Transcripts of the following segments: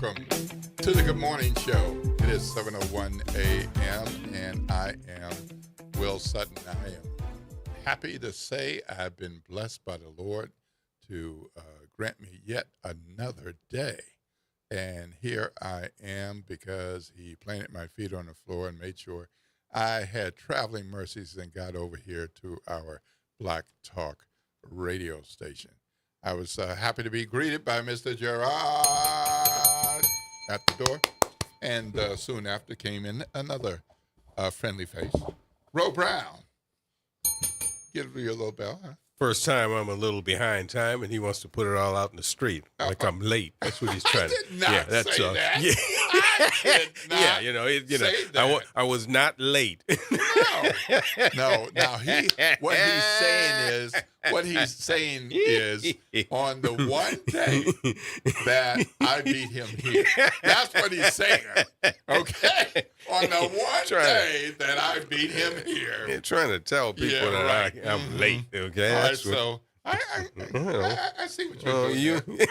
welcome to the Good Morning Show. It is 7:01 a.m. and I am Will Sutton. I am happy to say I've been blessed by the Lord to grant me yet another day. And here I am because he planted my feet on the floor and made sure I had traveling mercies and got over here to our Black Talk radio station. I was happy to be greeted by Mr. Gerard at the door. And soon after came in another friendly face, Ro Brown. Give me a little bell, huh? First time I'm a little behind time, and he wants to put it all out in the street like I'm late. That's what he's trying I did not say that. Yeah, I did not say that. I was not late. No. Now what he's saying is on the one day that I beat him here. That's what he's saying. Okay, on the one day that I beat him here. You're trying to tell people that I'm late. Okay, all right, so I see what you're doing.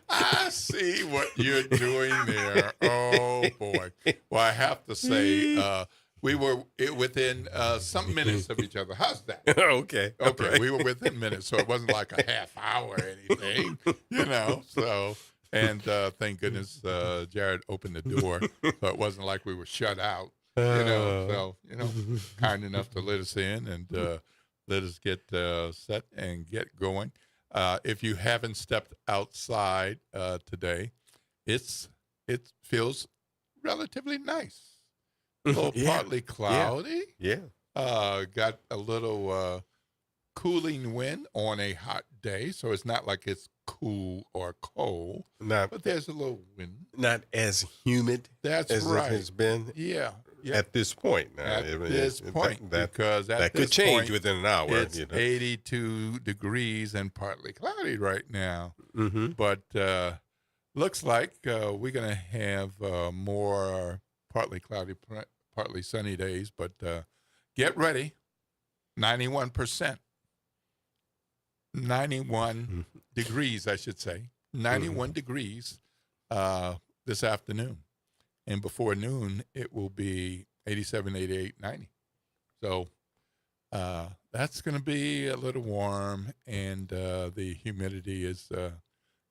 I see what you're doing there. Oh boy. Well, I have to say, we were within some minutes of each other. How's that? Okay. Okay. We were within minutes, so it wasn't like a half hour or anything, So, and thank goodness Jared opened the door, so it wasn't like we were shut out. Kind enough to let us in and let us get set and get going. If you haven't stepped outside today, it feels relatively nice. A little partly cloudy. Yeah. Got a little cooling wind on a hot day, so it's not like it's cool or cold. But there's a little wind. Not as humid as it has been. Yeah. At this point. Because that could change within an hour. It's 82 degrees and partly cloudy right now. Mm-hmm. But looks like we're going to have more partly cloudy, partly sunny days. But get ready, 91%. 91 degrees, I should say. 91 degrees this afternoon. And before noon, it will be 87, 88, 90. So that's going to be a little warm, and the humidity is going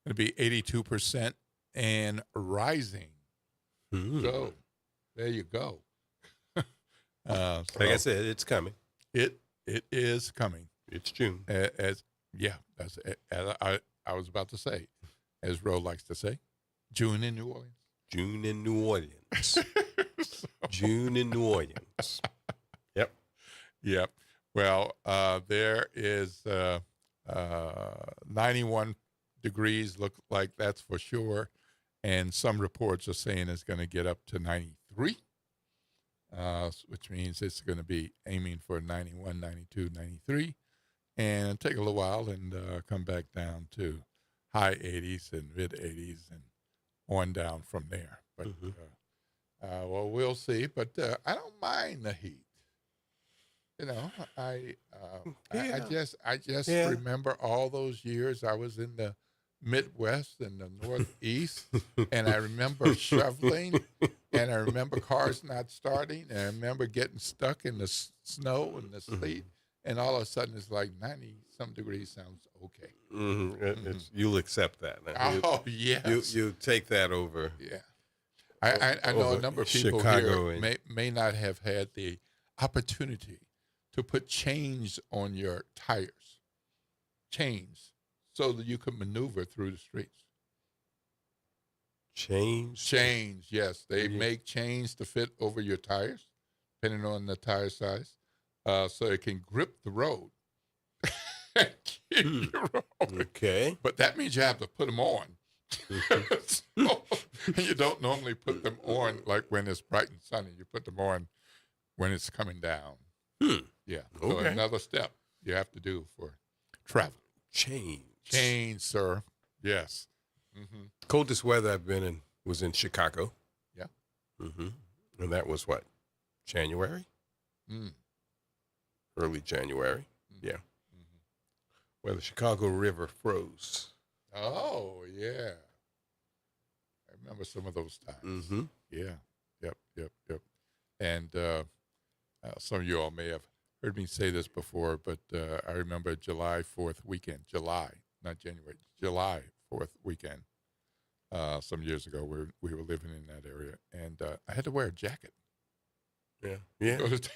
to be 82% and rising. So there you go. Like I said, it's coming. It is coming. It's June. As I was about to say, as Ro likes to say, June in New Orleans. June in New Orleans. June in New Orleans. Yep. Well, there is 91 degrees, look like that's for sure. And some reports are saying it's going to get up to 93, which means it's going to be aiming for 91, 92, 93, and take a little while and come back down to high 80s and mid 80s and on down from there. But well, we'll see. But I don't mind the heat. I just remember all those years I was in the Midwest and the Northeast, and I remember shoveling, and I remember cars not starting, and I remember getting stuck in the snow and the sleet, and all of a sudden it's like 90-some degrees sounds okay. You'll accept that. Yes. You take that over. Yeah. I know a number of people Chicago here may not have had the opportunity to put chains on your tires. Chains. So that you can maneuver through the streets. Chains, yes. They make chains to fit over your tires, depending on the tire size, so it can grip the road. Keep you rolling. Okay. But that means you have to put them on. So, you don't normally put them on like when it's bright and sunny. You put them on when it's coming down. Yeah. So another step you have to do for travel. Chains, sir. Yes. Coldest weather I've been in was in Chicago. Yeah. And that was what? January? Early January. Yeah. Where the Chicago River froze. Oh, yeah. remember some of those times. Mm-hmm. Yeah. Yep. And some of you all may have heard me say this before, but I remember July 4th weekend, July, not January, July 4th weekend, some years ago. We were living in that area, and I had to wear a jacket. Yeah. to Yeah. Go to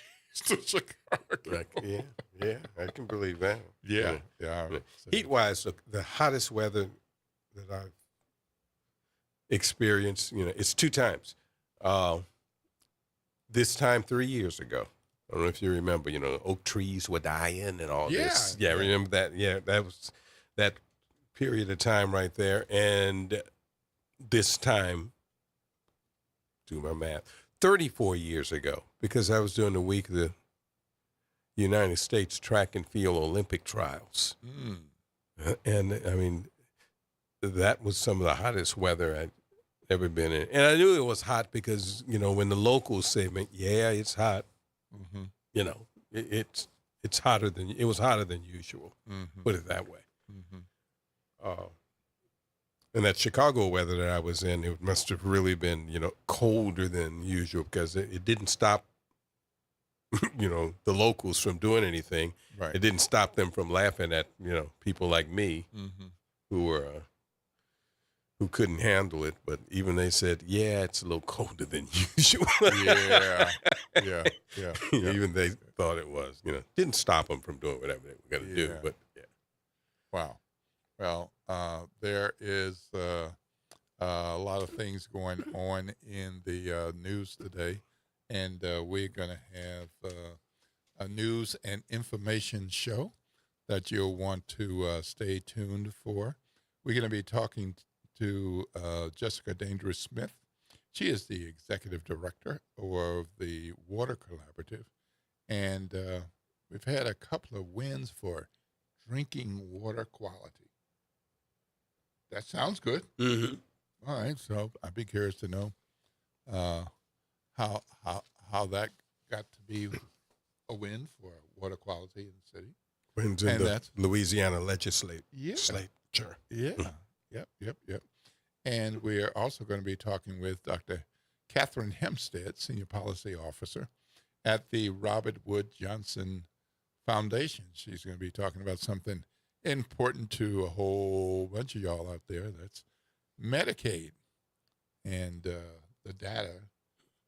Chicago. Yeah. I can believe that. Yeah. Yeah. So- Heat-wise, the hottest weather that I've experienced, it's two times. This time 3 years ago. I don't know if you remember, oak trees were dying and all this. Yeah. Remember that? Yeah, that was that period of time right there. And this time, do my math, 34 years ago, because I was doing the week of the United States Track and Field Olympic Trials. Mm. And, I mean, that was some of the hottest weather I'd ever been in. And I knew it was hot because, when the locals say, yeah, it's hot, Mm-hmm. it's hotter it was hotter than usual, Mm-hmm. put it that way. Mm-hmm. And that Chicago weather that I was in, it must have really been, colder than usual because it didn't stop, the locals from doing anything. Right. It didn't stop them from laughing at, people like me Mm-hmm. who couldn't handle it. But even they said, yeah, it's a little colder than usual. Yeah. Even they thought it was, didn't stop them from doing whatever they were going to do. Yeah. But yeah. Wow. Well, there is a lot of things going on in the news today, and we're going to have a news and information show that you'll want to stay tuned for. We're going to be talking to Jessica Dangerous Smith. She is the executive director of the Water Collaborative, and we've had a couple of wins for drinking water quality. That sounds good. Mm-hmm. All right, so I'd be curious to know how that got to be a win for water quality in the city. Wins in And the that's- Louisiana legislature. Yeah. Yep. And we're also going to be talking with Dr. Catherine Hempstead, Senior Policy Officer at the Robert Wood Johnson Foundation. She's going to be talking about something important to a whole bunch of y'all out there. That's Medicaid and the data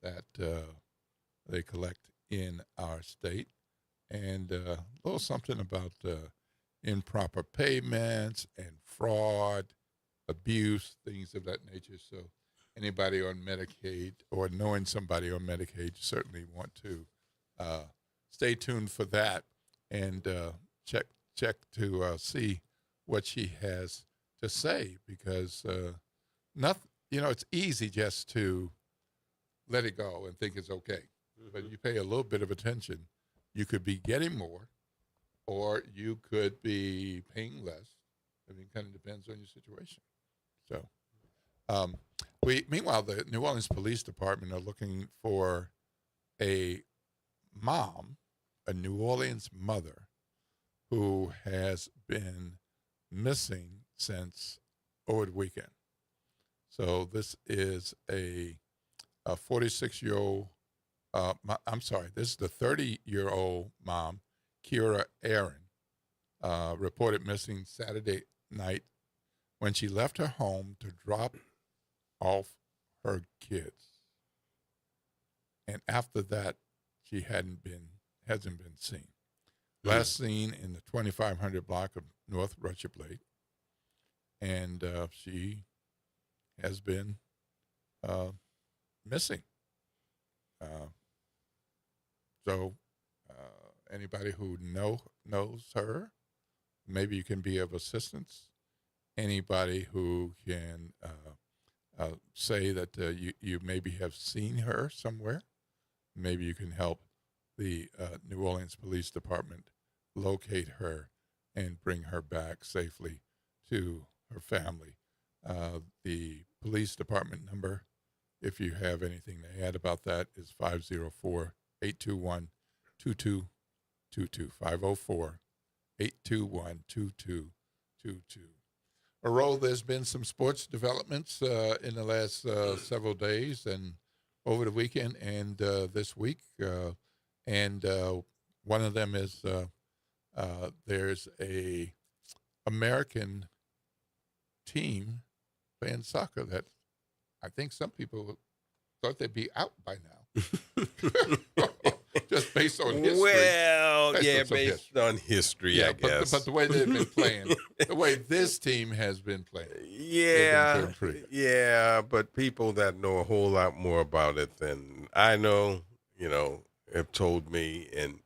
that they collect in our state, and a little something about improper payments and fraud, abuse, things of that nature. So anybody on Medicaid or knowing somebody on Medicaid, you certainly want to stay tuned for that and check to see what she has to say, because nothing, it's easy just to let it go and think it's okay. Mm-hmm. But you pay a little bit of attention, you could be getting more, or you could be paying less. I mean, it kind of depends on your situation. So, meanwhile, the New Orleans Police Department are looking for a mom, a New Orleans mother, who has been missing since over the weekend. So this is a 46-year-old. This is the 30-year-old mom, Kira Aaron, reported missing Saturday night when she left her home to drop off her kids, and after that, she hasn't been seen. Last seen in the 2500 block of North Russia Blade, and she has been missing. So anybody who knows her, maybe you can be of assistance. Anybody who can say that you maybe have seen her somewhere, maybe you can help the New Orleans Police Department locate her and bring her back safely to her family. The police department number, if you have anything to add about that, is 504-821-2222, 504-821-2222. Errol, there's been some sports developments in the last several days and over the weekend and this week. And one of them is there's a American team playing soccer that I think some people thought they'd be out by now. Just based on history. Well, yeah, some based history. on history, I guess. But the way they've been playing, the way this team has been playing. Yeah, doing pretty good. yeah, but people that know a whole lot more about it than I know, have told me, and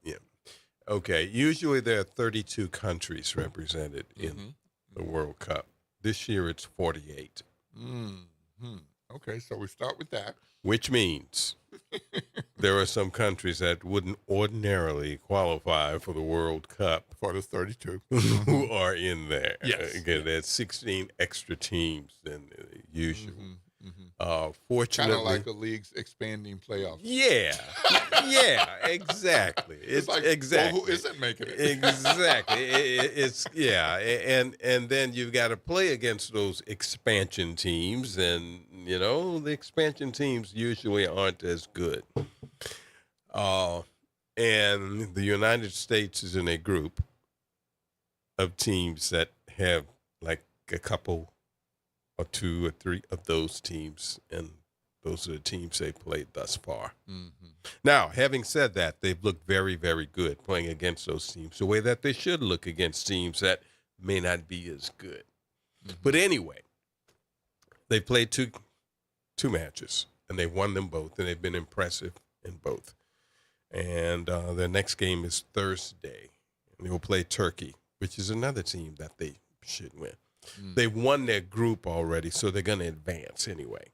okay, usually there are 32 countries represented in the World Cup. This year it's 48. Mm-hmm. Okay, so we start with that. Which means there are some countries that wouldn't ordinarily qualify for the World Cup For the 32. who are in there. Yes. Again, there's 16 extra teams than usual. Kind Fortunately, of like a league's expanding playoffs. yeah, exactly. It's like, exactly. well, who isn't making it? Exactly. It's and then you've got to play against those expansion teams, and the expansion teams usually aren't as good. And the United States is in a group of teams that have like a couple or two or three of those teams, and those are the teams they played thus far. Now, having said that, they've looked very, very good playing against those teams, the way that they should look against teams that may not be as good. But anyway, they played two matches, and they won them both, and they've been impressive in both. And their next game is Thursday, and they'll play Turkey, which is another team that they should win. They've won their group already, so they're going to advance anyway,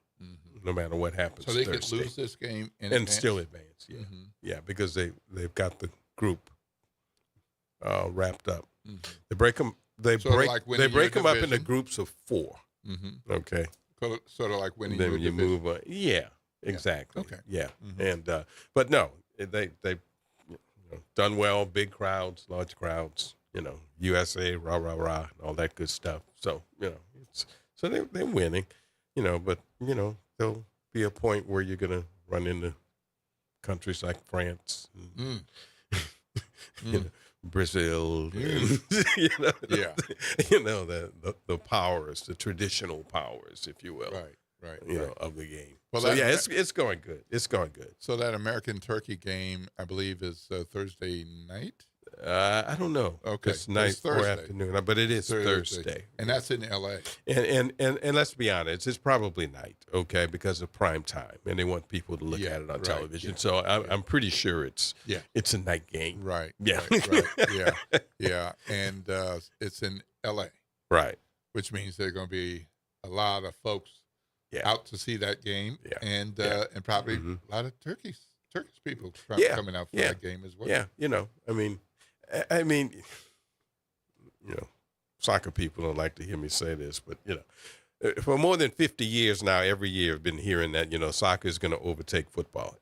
no matter what happens. So they Thursday. could lose this game and And still advance, yeah. Yeah, because they've got the group wrapped up. They break them. They Sort of break. like They winning break your them up into division. groups of 4. Okay, Sort of like winning then your you division. move on. Yeah, exactly. Okay. Yeah, and but no, they done well. Big crowds, large crowds. USA, rah rah rah, and all that good stuff. So so they're winning. But there'll be a point where you're gonna run into countries like France, and, Brazil, and, Yeah. the powers, the traditional powers, if you will, Right. of the game. Well, So that- it's going good. It's going good. So that American-Turkey game, I believe, is Thursday night? I don't know. Okay. It's night It's or Thursday. afternoon, but it is Thursday. And that's in L.A. And let's be honest, it's probably night, okay, because of prime time, and they want people to look Yeah, at it on right, television. yeah, So I'm pretty sure it's a night game. Right. Yeah. Right. Yeah. And it's in L.A., Right. which means there are going to be a lot of folks out to see that game, Yeah. and probably a lot of Turkish people coming out for that game as well. Yeah. I mean, soccer people don't like to hear me say this, but for more than 50 years now, every year I've been hearing that soccer is going to overtake football.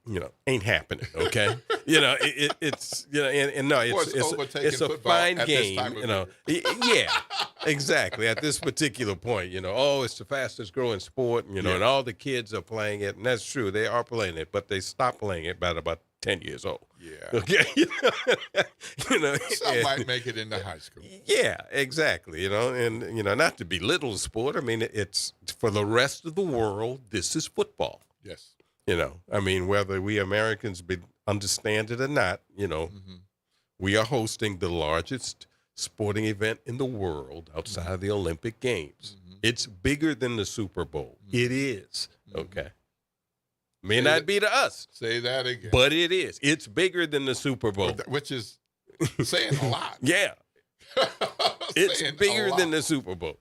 Ain't happening. Okay, it's and no, it's a fine at this game. time of year. Yeah, exactly. At this particular point, it's the fastest growing sport. And all the kids are playing it, and that's true. They are playing it, but they stopped playing it by about 10 years old. Yeah. Okay. Some might make it into high school. Yeah, exactly. And not to belittle the sport. I mean, it's for the rest of the world. This is football. Yes. Whether we Americans understand it or not, we are hosting the largest sporting event in the world outside of the Olympic Games. It's bigger than the Super Bowl. It is. Okay. May not be to us. Say that again. But it is. It's bigger than the Super Bowl. Which is saying a lot. Yeah. It's bigger than the Super Bowl.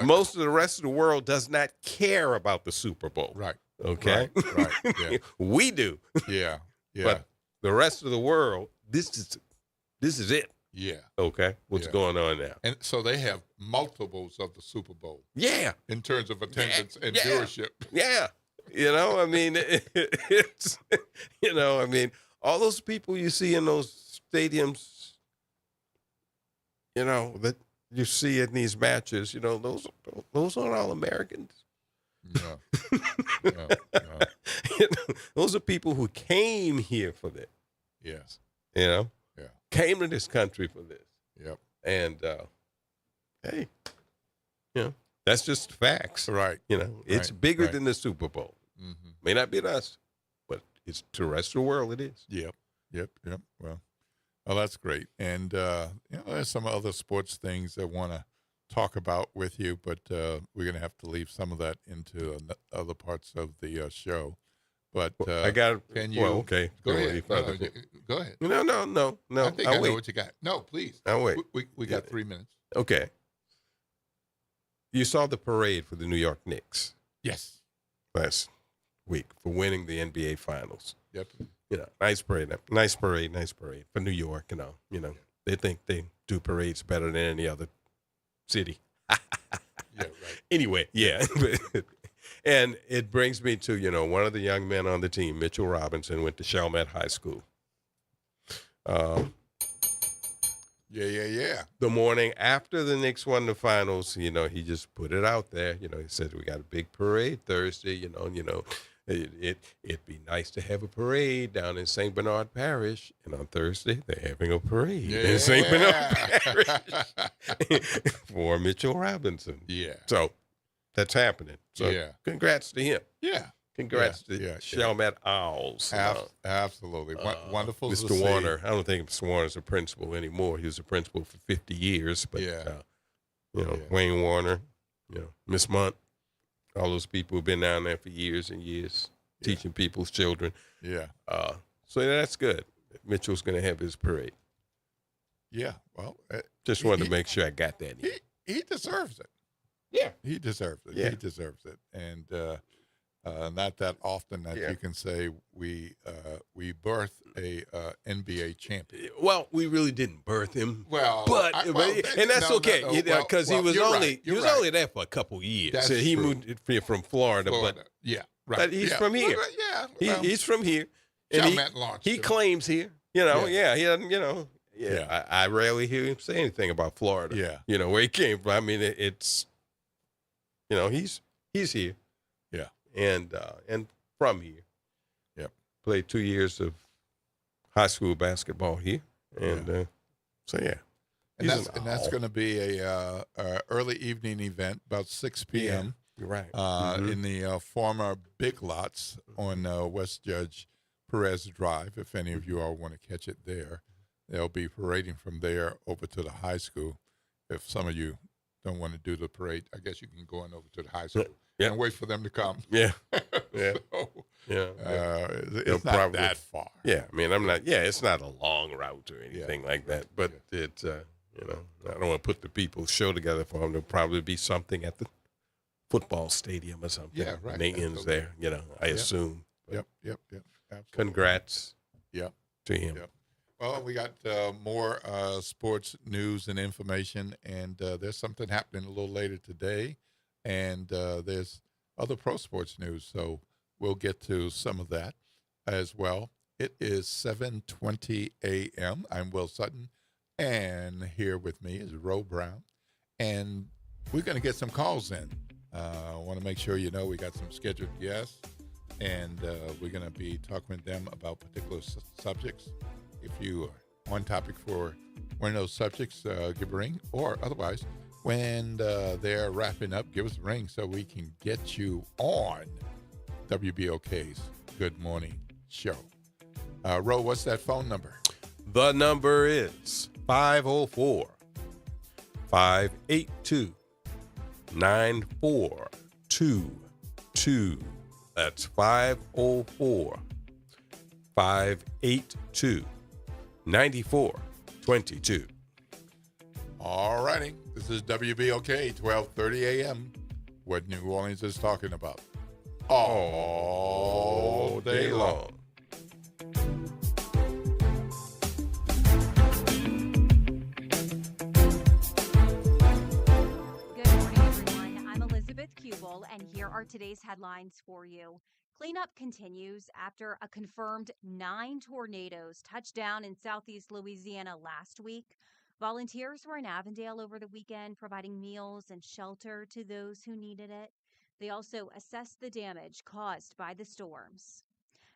Most of the rest of the world does not care about the Super Bowl. Right. Okay? Right. Yeah. We do. Yeah. But the rest of the world, this is it. Yeah. Okay? What's going on now? And so they have multiples of the Super Bowl Yeah. in terms of attendance and viewership. Yeah. It's, all those people you see in those stadiums, that you see in these matches, those aren't all Americans. No, no, no. Those are people who came here for this. Yes. Yeah. Yeah. Came to this country for this. Yep. And hey, that's just facts. Right. It's Right, bigger right. than the Super Bowl. Mm-hmm. May not be to us, but it's to the rest of the world. It is. Yep. Yep. Well, that's great. And there's some other sports things I want to talk about with you, but we're going to have to leave some of that into other parts of the show. But I got. can you? Well, okay. Go Go ahead. Go ahead. No. I think I I'll know wait. what you got. No, please. I'll wait. We got 3 minutes. Okay. You saw the parade for the New York Knicks Yes. last week for winning the NBA Finals. Yep. Nice parade for New York. They think they do parades better than any other city. Yeah. Right. Anyway, yeah. And it brings me to, one of the young men on the team, Mitchell Robinson, went to Chalmette High School. Yeah. The morning after the Knicks won the finals, he just put it out there. He said, we got a big parade Thursday, it'd be nice to have a parade down in St. Bernard Parish. And on Thursday, they're having a parade in St. Bernard Parish for Mitchell Robinson. Yeah. So that's happening. So Yeah. congrats to him. Yeah. Congrats to Chalmette Owls. Absolutely. Wonderful to Mr. see. Warner. I don't think Mr. Warner's a principal anymore. He was a principal for 50 years. But, Wayne Warner, Miss Munt, all those people who've been down there for years and years teaching people's children. Yeah. So that's good. Mitchell's going to have his parade. Yeah. Well, Just wanted to make sure I got that in. he deserves it. Yeah. He deserves it. Yeah. He deserves it. And not that often that you can say we birthed a NBA champion. Well, we really didn't birth him. Well, and that's okay, because he was only only there for a couple years. That's So he true. moved from Florida, Florida. Yeah, right. but he's from here. Well, He's from here, and Chalmette launched he him. claims here. He doesn't. I rarely hear him say anything about Florida. Yeah. Where he came from. I mean, it's he's here. Yeah. And from here. Yep. Played 2 years of high school basketball here, and so yeah. And that's going to be a early evening event about 6 p.m. You're right. In the former Big Lots on West Judge Perez Drive. If any of you all want to catch it there, they'll be parading from there over to the high school. If some of you don't want to do the parade, I guess you can go on over to the high school and wait for them to come. Yeah. It's not that far. Yeah, I mean, it's not a long route or anything like that, but it's, I don't want to put the people's show together for them. There'll probably be something at the football stadium or something. Yeah, right. And it ends there, I assume. Yep. Absolutely. Congrats to him. Yep. Well, we got more sports news and information, and there's something happening a little later today, and there's other pro sports news, so we'll get to some of that as well. It is 7:20 a.m. I'm Will Sutton, and here with me is Ro Brown, and we're going to get some calls in. I want to make sure we got some scheduled guests, and we're going to be talking with them about particular subjects. If you are on topic for one of those subjects, give a ring, or otherwise, when they're wrapping up, give us a ring so we can get you on WBOK's Good Morning Show. Ro, what's that phone number? The number is 504-582-9422. That's 504-582-9422. All righty. This is WBOK, 12:30 a.m., what New Orleans is talking about all day long. Good morning, everyone. I'm Elizabeth Kubel, and here are today's headlines for you. Cleanup continues after a confirmed 9 tornadoes touched down in southeast Louisiana last week. Volunteers were in Avondale over the weekend, providing meals and shelter to those who needed it. They also assessed the damage caused by the storms.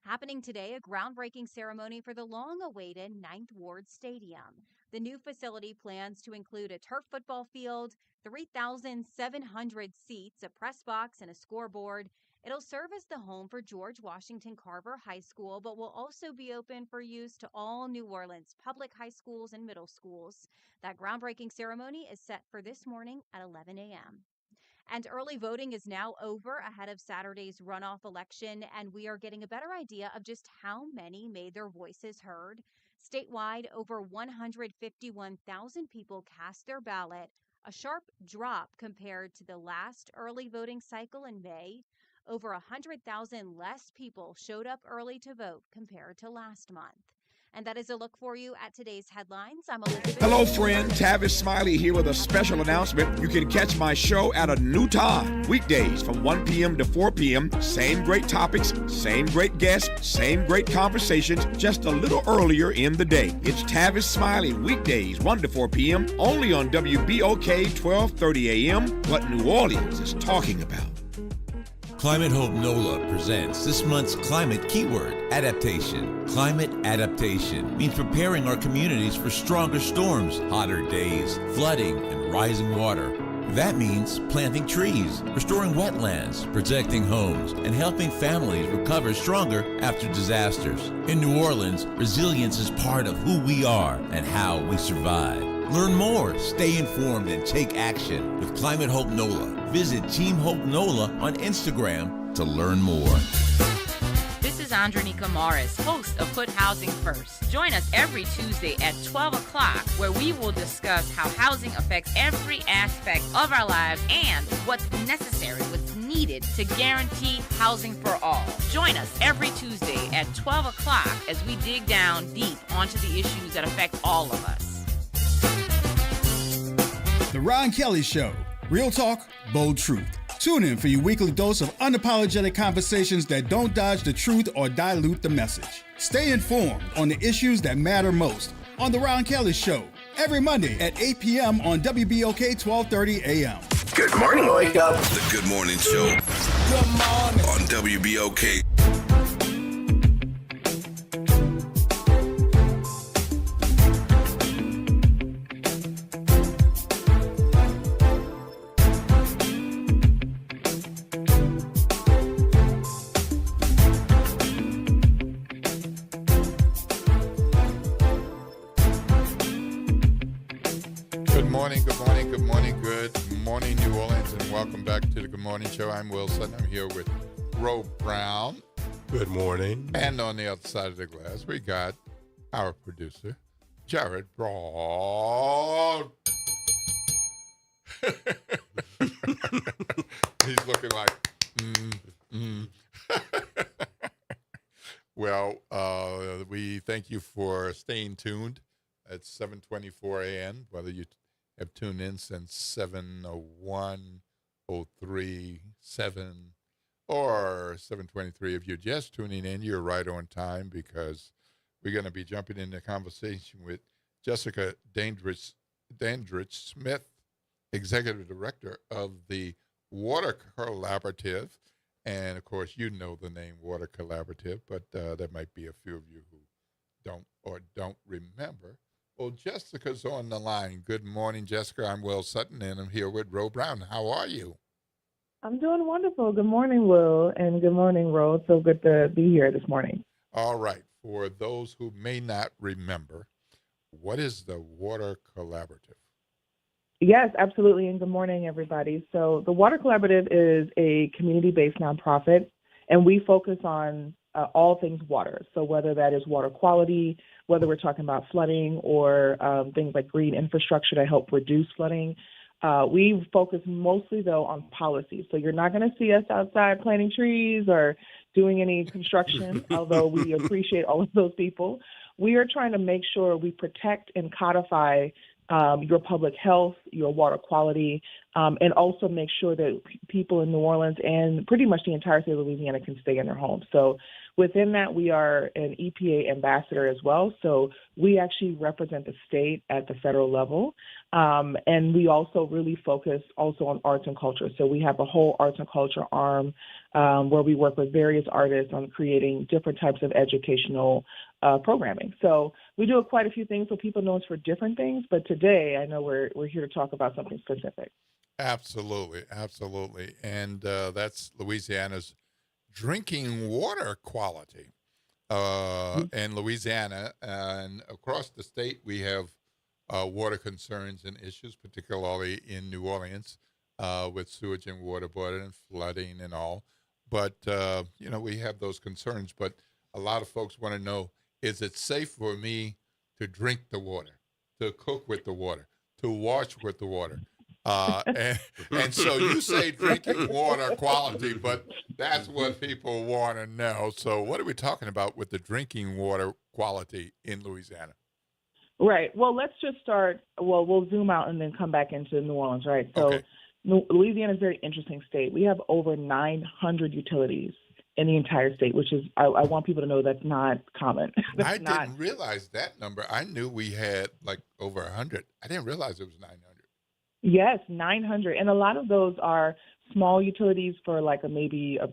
Happening today, a groundbreaking ceremony for the long-awaited Ninth Ward Stadium. The new facility plans to include a turf football field, 3,700 seats, a press box, and a scoreboard. It'll serve as the home for George Washington Carver High School, but will also be open for use to all New Orleans public high schools and middle schools. That groundbreaking ceremony is set for this morning at 11 a.m. And early voting is now over ahead of Saturday's runoff election, and we are getting a better idea of just how many made their voices heard. Statewide, over 151,000 people cast their ballot, a sharp drop compared to the last early voting cycle in May. Over 100,000 less people showed up early to vote compared to last month. And that is a look for you at today's headlines. I'm Elizabeth. Hello, friend. Tavis Smiley here with a special announcement. You can catch my show at a new time. Weekdays from 1 p.m. to 4 p.m. Same great topics, same great guests, same great conversations, just a little earlier in the day. It's Tavis Smiley, weekdays 1 to 4 p.m. only on WBOK 1230 a.m. What New Orleans is talking about. Climate Hope NOLA presents this month's climate keyword, adaptation. Climate adaptation means preparing our communities for stronger storms, hotter days, flooding, and rising water. That means planting trees, restoring wetlands, protecting homes, and helping families recover stronger after disasters. In New Orleans, resilience is part of who we are and how we survive. Learn more, stay informed, and take action with Climate Hope NOLA. Visit Team Hope NOLA on Instagram to learn more. This is Andronika Morris, host of Put Housing First. Join us every Tuesday at 12 o'clock, where we will discuss how housing affects every aspect of our lives and what's necessary, what's needed to guarantee housing for all. Join us every Tuesday at 12 o'clock as we dig down deep onto the issues that affect all of us. The Ron Kelly Show. Real talk, bold truth. Tune in for your weekly dose of unapologetic conversations that don't dodge the truth or dilute the message. Stay informed on the issues that matter most on The Ron Kelly Show. Every Monday at 8 p.m. on WBOK 1230 a.m. Good morning, wake up. The Good Morning Show. Good morning. On WBOK. New Orleans, and welcome back to the Good Morning Show. I'm Will Sutton. I'm here with Ro Brown. Good morning. And on the other side of the glass, we got our producer, Jared Broad. He's looking like, Well, we thank you for staying tuned at 7:24 a.m., whether you have tuned in since 7:01, 03, 7, or 7:23. If you're just tuning in, you're right on time, because we're going to be jumping into conversation with Jessica Dandridge Smith, Executive Director of the Water Collaborative. And, of course, you know the name Water Collaborative, but there might be a few of you who don't remember. Well, Jessica's on the line. Good morning, Jessica. I'm Will Sutton, and I'm here with Ro Brown. How are you? I'm doing wonderful. Good morning, Will, and good morning, Ro. It's so good to be here this morning. All right. For those who may not remember, what is the Water Collaborative? Yes, absolutely, and good morning, everybody. So the Water Collaborative is a community-based nonprofit, and we focus on all things water. So whether that is water quality, whether we're talking about flooding, or things like green infrastructure to help reduce flooding. We focus mostly, though, on policy. So you're not going to see us outside planting trees or doing any construction, although we appreciate all of those people. We are trying to make sure we protect and codify your public health, your water quality, and also make sure that people in New Orleans and pretty much the entire state of Louisiana can stay in their homes. So Within that, we are an EPA ambassador as well. So we actually represent the state at the federal level. And we also really focus also on arts and culture. So we have a whole arts and culture arm where we work with various artists on creating different types of educational programming. So we do quite a few things so people know us for different things. But today, I know we're here to talk about something specific. Absolutely, absolutely. And that's Louisiana's drinking water quality. In Louisiana and across the state, we have water concerns and issues, particularly in New Orleans with sewage and waterboarding and flooding and all. But, we have those concerns. But a lot of folks want to know, is it safe for me to drink the water, to cook with the water, to wash with the water? And so you say drinking water quality, but that's what people want to know. So what are we talking about with the drinking water quality in Louisiana? Right. Well, let's just start. Well, we'll zoom out and then come back into New Orleans, right? So Okay. Louisiana is a very interesting state. We have over 900 utilities in the entire state, which is, I want people to know that's not common. I didn't realize that number. I knew we had like over 100. I didn't realize it was 900. Yes, 900, and a lot of those are small utilities for like maybe a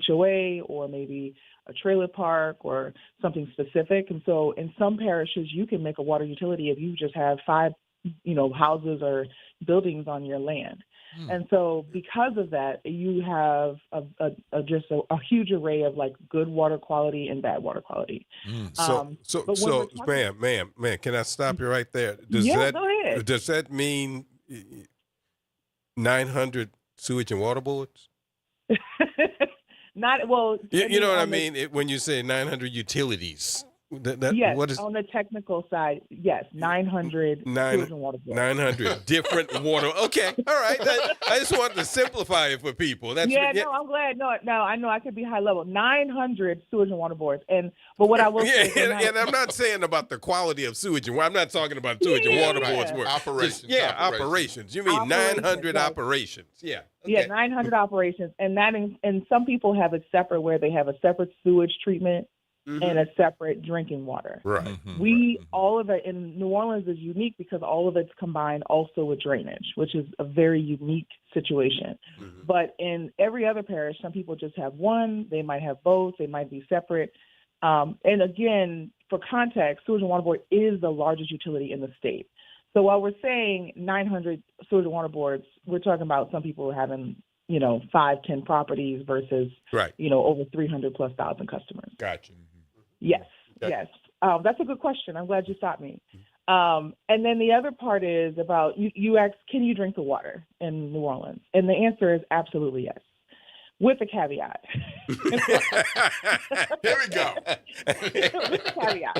HOA or maybe a trailer park or something specific. And so in some parishes, you can make a water utility if you just have 5, houses or buildings on your land. And so because of that, you have just a huge array of like good water quality and bad water quality. So, ma'am, can I stop you right there? Go ahead. Does that mean 900 sewage and water boards? Not well. You know what I mean when you say 900 utilities. Yes, what is, on the technical side, yes, 900 sewage and water boards. 900 different water. Okay, all right. I just wanted to simplify it for people. No, I'm glad. No, I know I could be high level. 900 sewage and water boards, but what I will say, and I'm not saying about the quality of sewage and I'm not talking about sewage and water boards. Operations. Operations. You mean 900 operations? Yeah. Okay. Yeah, 900 operations, and and some people have it separate where they have a separate sewage treatment. And a separate drinking water. Right. All of it in New Orleans is unique because all of it's combined also with drainage, which is a very unique situation. But in every other parish, some people just have one, they might have both, they might be separate. And again, for context, Sewage and Water Board is the largest utility in the state. So while we're saying 900 sewage and water boards, we're talking about some people having 5, 10 properties versus, over 300 plus thousand customers. Gotcha. Yes, yes. That's a good question. I'm glad you stopped me. And then the other part is about, you asked, can you drink the water in New Orleans? And the answer is absolutely yes, with a caveat. Here we go.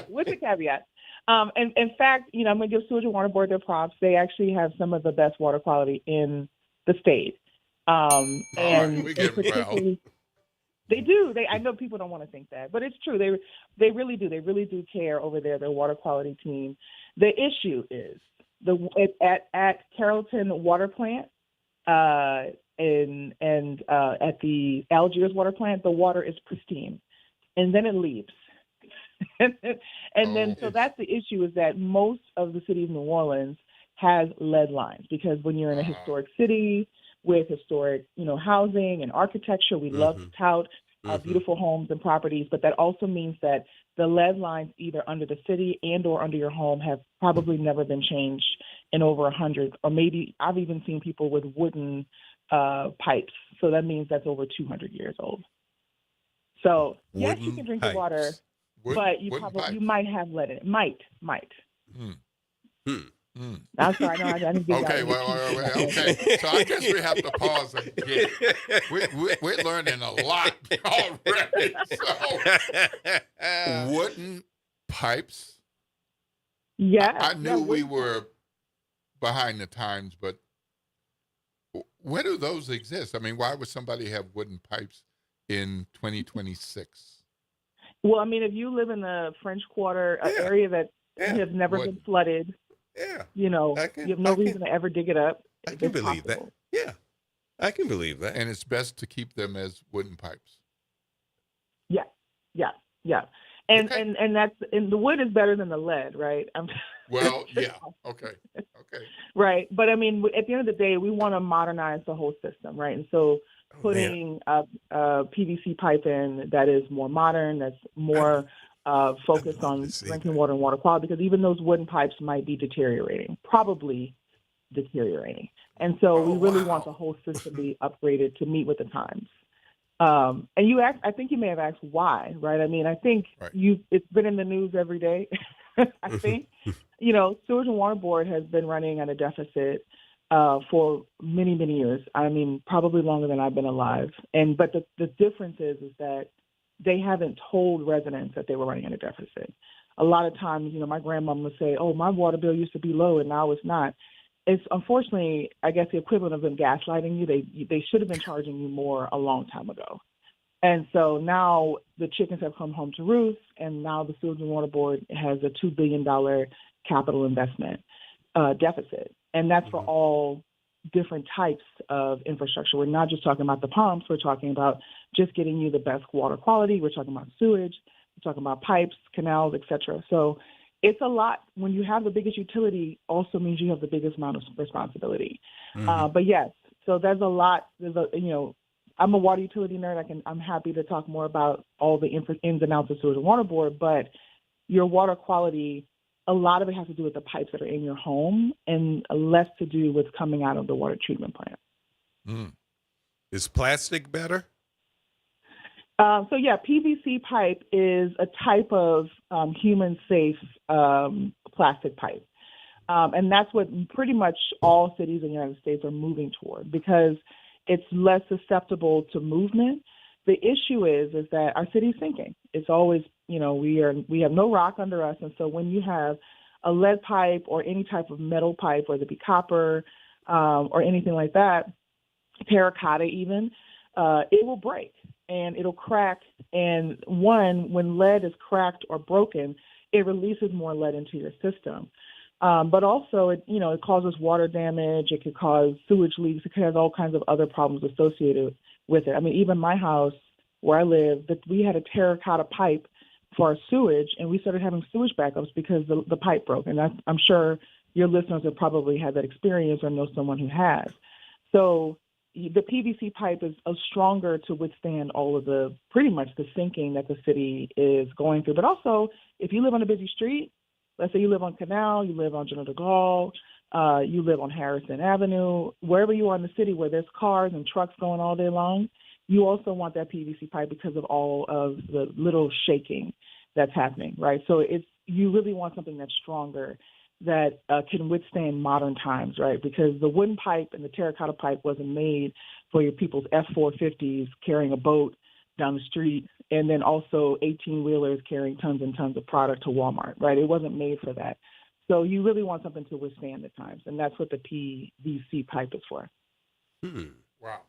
With a caveat. And in fact, I'm going to give Sewage and Water Board their props. They actually have some of the best water quality in the state. And we give them well. They do. I know people don't want to think that, but it's true. They really do. They really do care over there. Their water quality team. The issue is at Carrollton Water Plant, and at the Algiers Water Plant, the water is pristine, and then it leaves. So that's the issue, is that most of the city of New Orleans has lead lines, because when you're in a historic city with historic, housing and architecture, we love to tout beautiful homes and properties, but that also means that the lead lines either under the city and or under your home have probably never been changed in over 100, or maybe I've even seen people with wooden pipes. So that means that's over 200 years old. So yes, you can drink the water, but you might have lead in it. Might. I'm sorry, no, I didn't get okay, okay. So I guess we have to pause again. We're learning a lot already. So, wooden pipes. Yeah, I knew we were behind the times, but where do those exist? I mean, why would somebody have wooden pipes in 2026? Well, I mean, if you live in the French Quarter, an area that has never been flooded. Yeah. You have no reason to ever dig it up. I can believe that. Yeah. I can believe that. And it's best to keep them as wooden pipes. Yeah. And Okay. and that's and the wood is better than the lead, right? Well, yeah. Okay. Right. But I mean, at the end of the day, we want to modernize the whole system, right? And so Oh man, putting a PVC pipe in that is more modern, that's I, more I'd focused love to on see drinking that. water and water quality, because even those wooden pipes might be deteriorating, probably deteriorating. And so Oh we really want wow. the whole system to be upgraded to meet with the times. And I think you may have asked why, right? I mean, I think Right. it's been in the news every day. I think, Sewage and Water Board has been running at a deficit for many, many years. I mean, probably longer than I've been alive. But the difference is that they haven't told residents that they were running at a deficit. A lot of times, my grandmom would say, "Oh, my water bill used to be low, and now it's not." It's unfortunately, I guess, the equivalent of them gaslighting you. They should have been charging you more a long time ago. And so now the chickens have come home to roost, and now the Sewage and Water Board has a $2 billion capital investment deficit. And that's for all different types of infrastructure. We're not just talking about the pumps. We're talking about just getting you the best water quality. We're talking about sewage. We're talking about pipes, canals, et cetera. So it's a lot. When you have the biggest utility, also means you have the biggest amount of responsibility. But yes, so there's a lot. I'm a water utility nerd. I'm happy to talk more about all the ins and outs of Sewage and Water Board. But your water quality, a lot of it has to do with the pipes that are in your home, and less to do with coming out of the water treatment plant. Mm. Is plastic better? PVC pipe is a type of human-safe plastic pipe. And that's what pretty much all cities in the United States are moving toward, because it's less susceptible to movement. The issue is that our city's sinking. It's always, we have no rock under us. And so when you have a lead pipe or any type of metal pipe, whether it be copper or anything like that, terracotta even, it will break and it'll crack. And when lead is cracked or broken, it releases more lead into your system. But also, it causes water damage. It could cause sewage leaks. It has all kinds of other problems associated with it. I mean, even my house where I live, we had a terracotta pipe for our sewage, and we started having sewage backups because the pipe broke. And I'm sure your listeners have probably had that experience or know someone who has. So the PVC pipe is stronger to withstand all of pretty much the sinking that the city is going through. But also, if you live on a busy street, let's say you live on Canal, you live on General de Gaulle, you live on Harrison Avenue, wherever you are in the city where there's cars and trucks going all day long, you also want that PVC pipe because of all of the little shaking that's happening, right? So you really want something that's stronger, that can withstand modern times, right? Because the wooden pipe and the terracotta pipe wasn't made for your people's F-450s carrying a boat down the street, and then also 18-wheelers carrying tons and tons of product to Walmart, right? It wasn't made for that. So you really want something to withstand the times, and that's what the PVC pipe is for. Wow.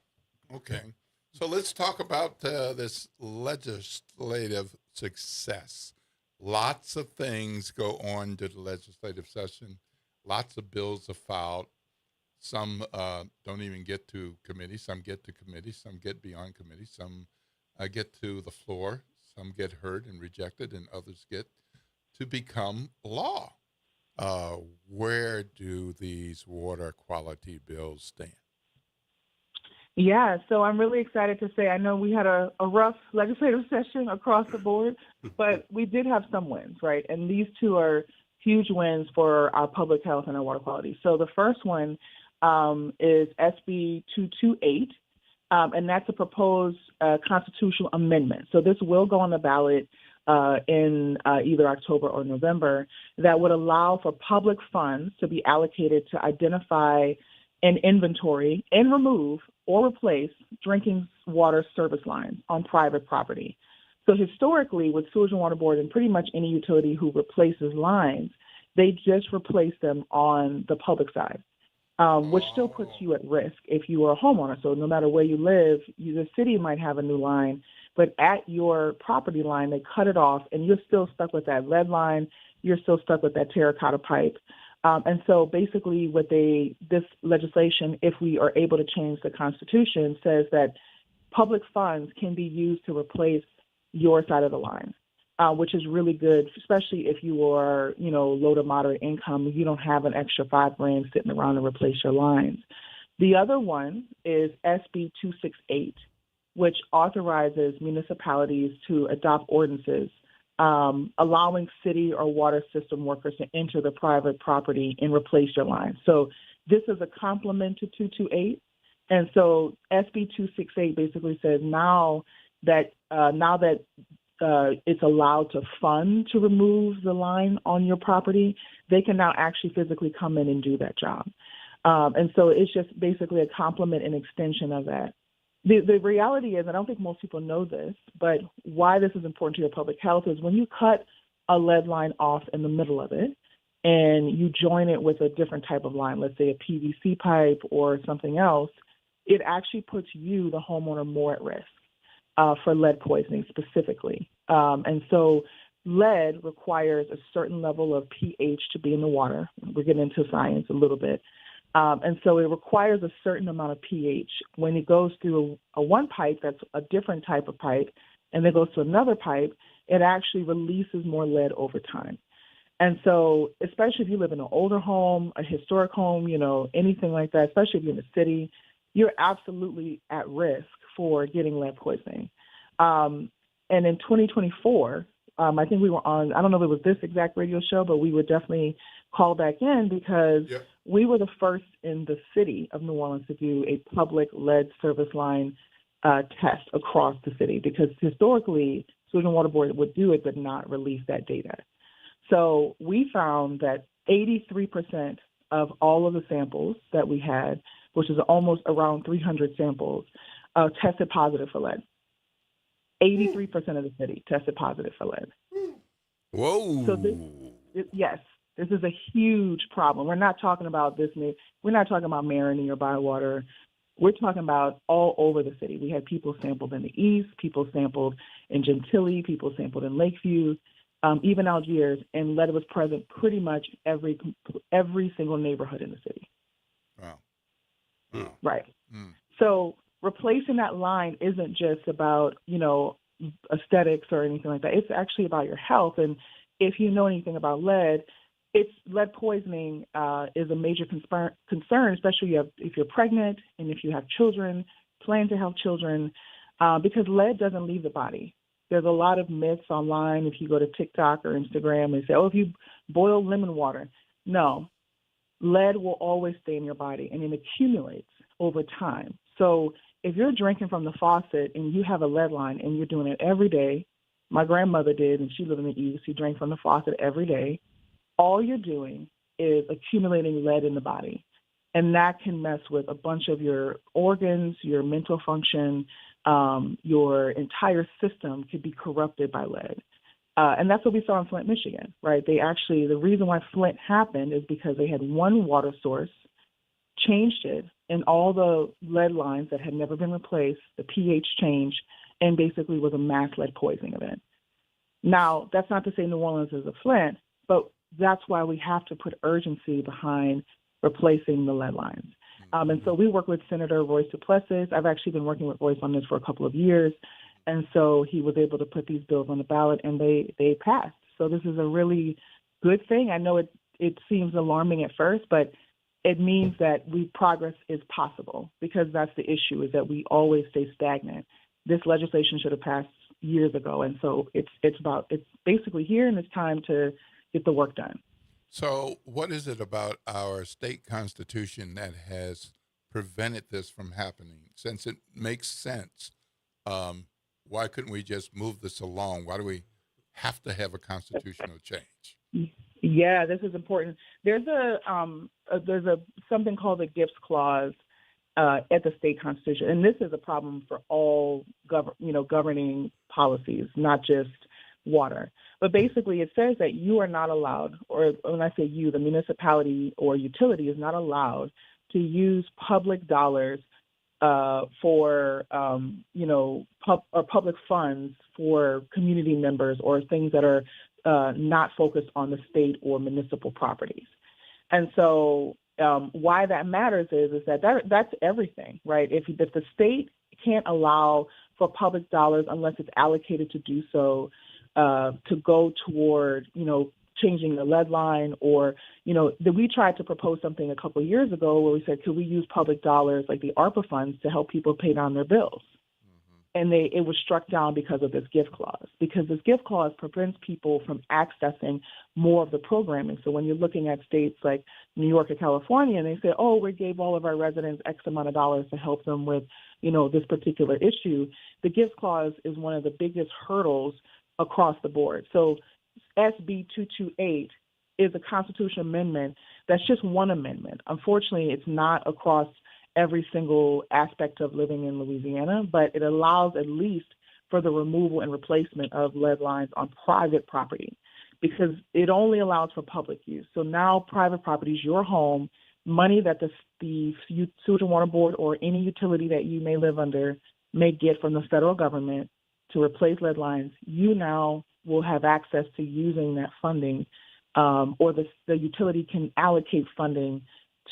Okay. So let's talk about this legislative success. Lots of things go on to the legislative session. Lots of bills are filed. Some don't even get to committee. Some get to committee. Some get beyond committee. Some get to the floor. Some get heard and rejected, and others get to become law. Where do these water quality bills stand? Yeah, so I'm really excited to say, I know we had a rough legislative session across the board, but we did have some wins, right? And these two are huge wins for our public health and our water quality. So the first one is SB 228, and that's a proposed constitutional amendment. So this will go on the ballot in either October or November, that would allow for public funds to be allocated to identify and inventory and remove or replace drinking water service lines on private property. So historically, with Sewage and Water Board and pretty much any utility who replaces lines, they just replace them on the public side, which still puts you at risk if you are a homeowner. So no matter where you live, the city might have a new line, but at your property line, they cut it off, and you're still stuck with that lead line. You're still stuck with that terracotta pipe. And so basically this legislation, if we are able to change the Constitution, says that public funds can be used to replace your side of the line, which is really good, especially if you are, low to moderate income. You don't have an extra $5,000 sitting around to replace your lines. The other one is SB 268, which authorizes municipalities to adopt ordinances allowing city or water system workers to enter the private property and replace your lines. So this is a complement to 228. And so SB 268 basically says now that it's allowed to fund to remove the line on your property, they can now actually physically come in and do that job. And so it's just basically a complement and extension of that. The reality is, I don't think most people know this, but why this is important to your public health is when you cut a lead line off in the middle of it and you join it with a different type of line, let's say a PVC pipe or something else, it actually puts you, the homeowner, more at risk for lead poisoning specifically. And so lead requires a certain level of pH to be in the water. We're getting into science a little bit. And so it requires a certain amount of pH. When it goes through a one pipe, that's a different type of pipe, and then goes to another pipe, it actually releases more lead over time. And so, especially if you live in an older home, a historic home, anything like that, especially if you're in the city, you're absolutely at risk for getting lead poisoning. And in 2024, I think we were on, I don't know if it was this exact radio show, but we were definitely called back in because we were the first in the city of New Orleans to do a public lead service line test across the city, because historically, Sewage and Water Board would do it but not release that data. So we found that 83% of all of the samples that we had, which is almost around 300 samples, tested positive for lead. 83% of the city tested positive for lead. Whoa. So this is a huge problem. We're not talking about we're not talking about Marigny or Bywater. We're talking about all over the city. We had people sampled in the east, people sampled in Gentilly, people sampled in Lakeview, even Algiers, and lead was present pretty much every single neighborhood in the city. Wow. Right. So replacing that line isn't just about, aesthetics or anything like that. It's actually about your health. And if you know anything about lead, lead poisoning is a major concern, especially if you're pregnant and if you have children, plan to have children, because lead doesn't leave the body. There's a lot of myths online. If you go to TikTok or Instagram and say, if you boil lemon water, no, lead will always stay in your body and it accumulates over time. So if you're drinking from the faucet and you have a lead line and you're doing it every day, my grandmother did, and she lived in the East, she drank from the faucet every day, all you're doing is accumulating lead in the body. And that can mess with a bunch of your organs, your mental function, your entire system could be corrupted by lead. And that's what we saw in Flint, Michigan, right? The reason why Flint happened is because they had one water source, changed it, and all the lead lines that had never been replaced, the pH changed, and basically was a mass lead poisoning event. Now, that's not to say New Orleans is a Flint, but that's why we have to put urgency behind replacing the lead lines. And so we work with Senator Royce Duplessis. I've actually been working with Royce on this for a couple of years. And so he was able to put these bills on the ballot, and they passed. So this is a really good thing. I know it seems alarming at first, but it means that progress is possible, because that's the issue, is that we always stay stagnant. This legislation should have passed years ago. And so it's basically here, and it's time to get the work done. So what is it about our state constitution that has prevented this from happening? Since it makes sense, why couldn't we just move this along? Why do we have to have a constitutional change? Yeah, this is important. There's something called the Gibbs Clause at the state constitution, and this is a problem for all governing policies, not just water. But basically, it says that you are not allowed, or when I say you, the municipality or utility is not allowed to use public dollars for public funds for community members or things that are not focused on the state or municipal properties. And so why that matters is that that's everything, right? If the state can't allow for public dollars unless it's allocated to do so, to go toward, changing the lead line, or, that we tried to propose something a couple of years ago where we said, could we use public dollars like the ARPA funds to help people pay down their bills? And it was struck down because of this gift clause, because this gift clause prevents people from accessing more of the programming. So when you're looking at states like New York or California, and they say, oh, we gave all of our residents X amount of dollars to help them with, this particular issue, the gift clause is one of the biggest hurdles across the board. So SB 228 is a constitutional amendment that's just one amendment. Unfortunately, it's not across every single aspect of living in Louisiana, but it allows at least for the removal and replacement of lead lines on private property, because it only allows for public use. So now private property is your home, money that the Sewage and Water Board or any utility that you may live under may get from the federal government to replace lead lines. You now will have access to using that funding, or the utility can allocate funding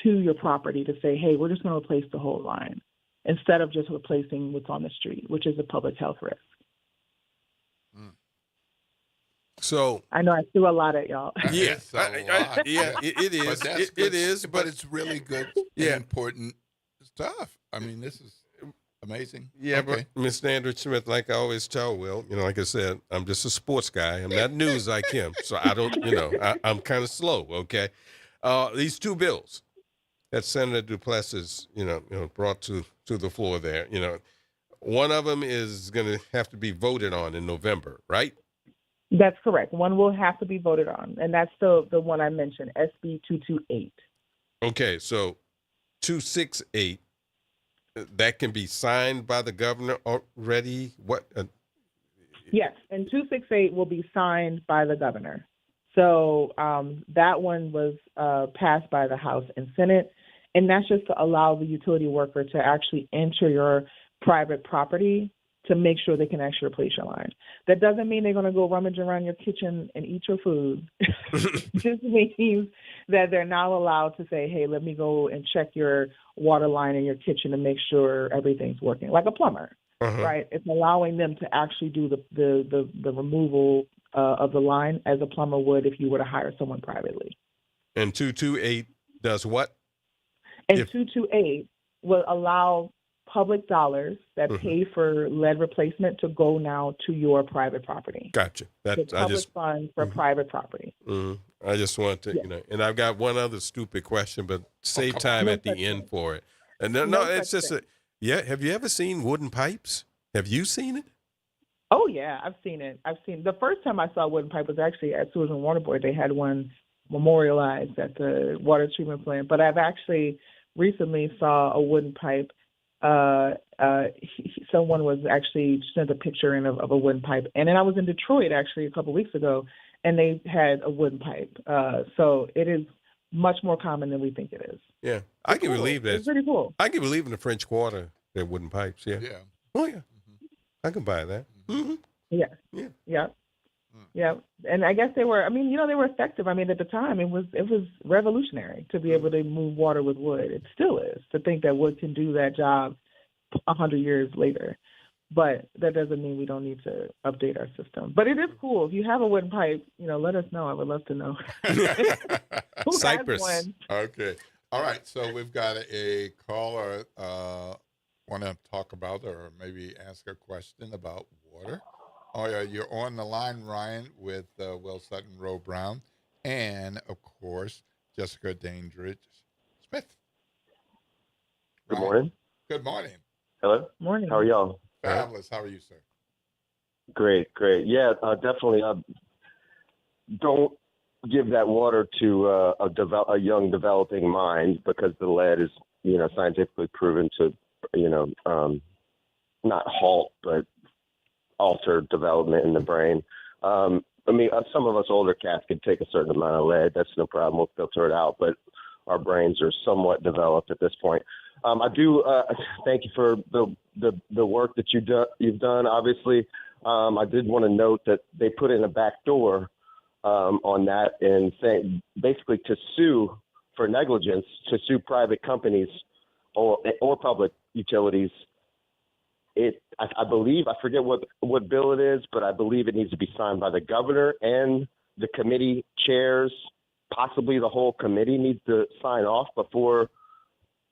to your property to say, hey, we're just going to replace the whole line instead of just replacing what's on the street, which is a public health risk. So I know I threw a lot at y'all. yeah, It's a lot. it is. But that's It good, is, but it's really good and important stuff. I mean, this is amazing. Yeah, Okay. but Mr. Andrew Smith, like I always tell Will, like I said, I'm just a sports guy. I'm not news like him, so I don't, I'm kind of slow. Okay, these two bills that Senator Duplessis, brought to the floor there, one of them is going to have to be voted on in November, right? That's correct. One will have to be voted on, and that's the one I mentioned, SB 228. Okay, so 268, that can be signed by the governor already? What? Yes, and 268 will be signed by the governor. So that one was passed by the House and Senate, and that's just to allow the utility worker to actually enter your private property to make sure they can actually replace your line. That doesn't mean they're going to go rummage around your kitchen and eat your food. It just means that they're now allowed to say, hey, let me go and check your water line in your kitchen to make sure everything's working, like a plumber, right? It's allowing them to actually do the removal of the line as a plumber would if you were to hire someone privately. And 228 does what? And 228 will allow public dollars that pay for lead replacement to go now to your private property. Gotcha. The public fund for private property. I just want to, and I've got one other stupid question, but save time at the end for it. And no, it's just have you ever seen wooden pipes? Have you seen it? Oh yeah, I've seen it. The first time I saw a wooden pipe was actually at Sewage and Water Board. They had one memorialized at the water treatment plant. But I've actually recently saw a wooden pipe. Someone was actually sent a picture in of a wooden pipe, and then I was in Detroit actually a couple of weeks ago, and they had a wooden pipe. So it is much more common than we think it is. Yeah, I can believe that. It's pretty cool. I can believe in the French Quarter, they're wooden pipes. Yeah. Yeah. Oh yeah. I can buy that. Yeah. And I guess they were. I mean, they were effective. I mean, at the time, it was revolutionary to be able to move water with wood. It still is, to think that wood can do that job 100 years later. But that doesn't mean we don't need to update our system. But it is cool. If you have a wooden pipe, let us know. I would love to know. Who Cypress. has one? Okay. All right. So we've got a caller want to talk about or maybe ask a question about water. Oh, yeah, you're on the line, Ryan, with Will Sutton, Roe Brown, and, of course, Jessica Dandridge Smith. Good morning. Good morning. Hello. Morning. How are y'all? Fabulous. How are you, sir? Great. Yeah, definitely. Don't give that water to a young developing mind, because the lead is, scientifically proven to, not halt, but alter development in the brain. Some of us older cats can take a certain amount of lead. That's no problem. We'll filter it out, but our brains are somewhat developed at this point. I do thank you for the work that you've done. Obviously, I did want to note that they put in a back door on that, and saying basically to sue for negligence, to sue private companies or public utilities I believe, I forget what bill it is, but I believe it needs to be signed by the governor and the committee chairs. Possibly the whole committee needs to sign off before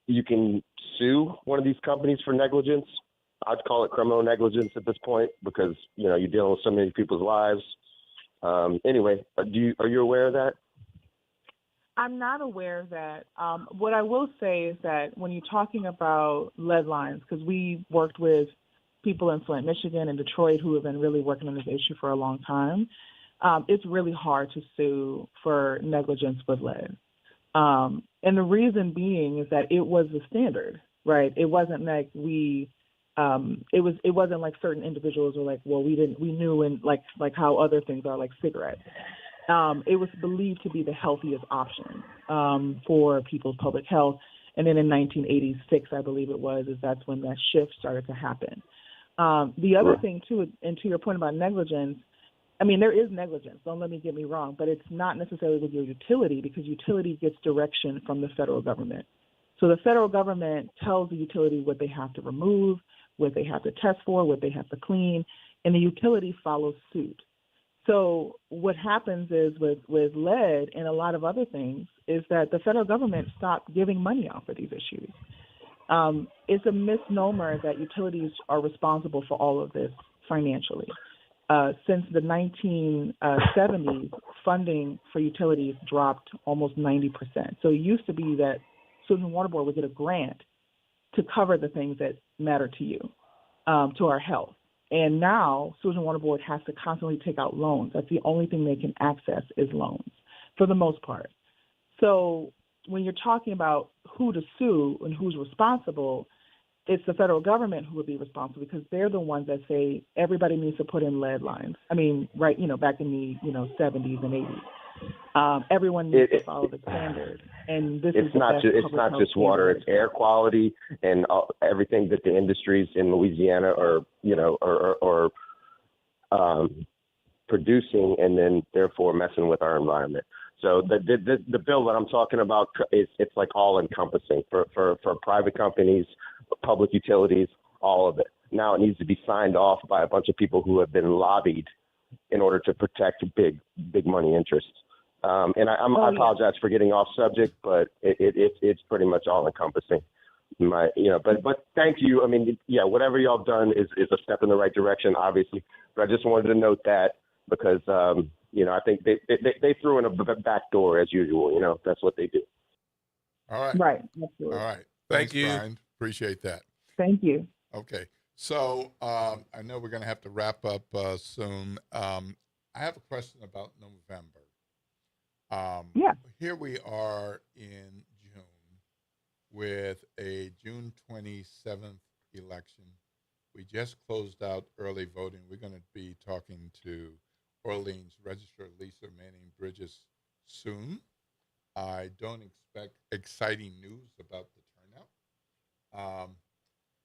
you can sue one of these companies for negligence. I'd call it criminal negligence at this point because, you're dealing with so many people's lives. Anyway, are you aware of that? I'm not aware of that. What I will say is that when you're talking about lead lines, because we worked with people in Flint, Michigan, and Detroit who have been really working on this issue for a long time, it's really hard to sue for negligence with lead. And the reason being is that it was the standard, right? It wasn't like it wasn't like certain individuals were like, well, we knew, and like how other things are, like cigarettes. It was believed to be the healthiest option for people's public health. And then in 1986, I believe it was, that's when that shift started to happen. The other thing, too, and to your point about negligence, I mean, there is negligence. Don't let me get me wrong, but it's not necessarily with your utility because utility gets direction from the federal government. So the federal government tells the utility what they have to remove, what they have to test for, what they have to clean, and the utility follows suit. So what happens is with lead and a lot of other things is that the federal government stopped giving money out for these issues. It's a misnomer that utilities are responsible for all of this financially. Since the 1970s, funding for utilities dropped almost 90%. So it used to be that Sewage Water Board would get a grant to cover the things that matter to you, to our health. And now Sewage and Water Board has to constantly take out loans. That's the only thing they can access is loans for the most part. So when you're talking about who to sue and who's responsible, it's the federal government who would be responsible because they're the ones that say everybody needs to put in lead lines. I mean, right, back in the 70s and 80s. Everyone needs to follow the standard. And this it's not just water, it's air quality and everything that the industries in Louisiana are producing and then therefore messing with our environment. So the bill that I'm talking about it's like all encompassing for private companies, public utilities, all of it. Now it needs to be signed off by a bunch of people who have been lobbied in order to protect big money interests. And I apologize for getting off subject, but it's pretty much all encompassing. But thank you. I mean, whatever y'all done is a step in the right direction, obviously. But I just wanted to note that because I think they threw in a back door as usual. That's what they do. All right. Right. Absolutely. All right. Thank Thanks, you. Brian. Appreciate that. Thank you. Okay. So I know we're going to have to wrap up soon. I have a question about November. Here we are in June with a June 27th election. We just closed out early voting. We're going to be talking to Orleans Registrar Lisa Manning Bridges soon. I don't expect exciting news about the turnout.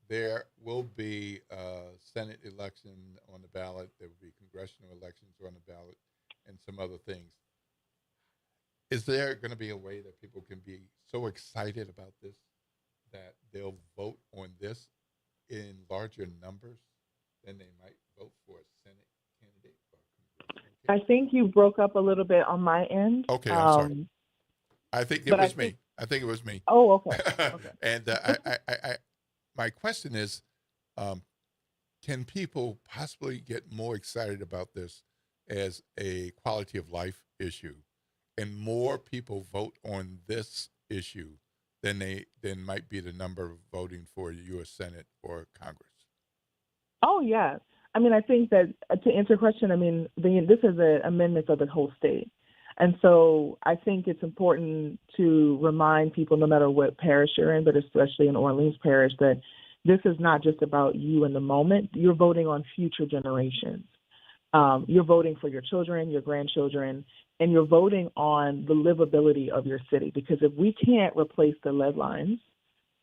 There will be a Senate election on the ballot. There will be congressional elections on the ballot and some other things. Is there going to be a way that people can be so excited about this that they'll vote on this in larger numbers than they might vote for a Senate candidate or a congressional candidate? I think you broke up a little bit on my end. Okay, I'm sorry. I think it was me. I think it was me. Oh, okay. And my question is, can people possibly get more excited about this as a quality of life issue, and more people vote on this issue than might be the number voting for the U.S. Senate or Congress? Oh, yeah. I mean, I think that to answer your question, I mean, this is an amendment of the whole state. And so I think it's important to remind people, no matter what parish you're in, but especially in Orleans Parish, that this is not just about you in the moment. You're voting on future generations. You're voting for your children, your grandchildren, and you're voting on the livability of your city. Because if we can't replace the lead lines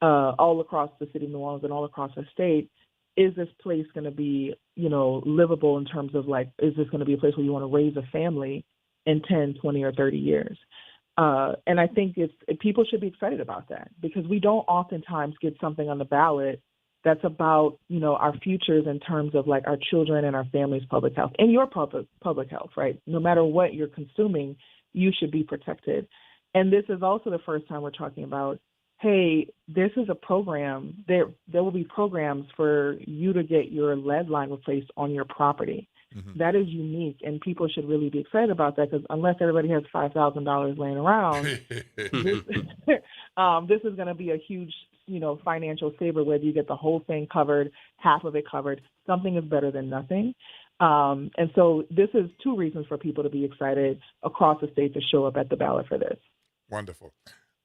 all across the city of New Orleans and all across the state, is this place going to be, livable in terms of is this going to be a place where you want to raise a family in 10, 20, or 30 years? And I think people should be excited about that because we don't oftentimes get something on the ballot that's about, our futures in terms of like our children and our families' public health and your public health, right? No matter what you're consuming, you should be protected. And this is also the first time we're talking about, hey, this is a program. There will be programs for you to get your lead line replaced on your property. Mm-hmm. That is unique, and people should really be excited about that, because unless everybody has $5,000 laying around, this is going to be a huge, financial saver, whether you get the whole thing covered, half of it covered. Something is better than nothing. And so this is two reasons for people to be excited across the state to show up at the ballot for this. Wonderful.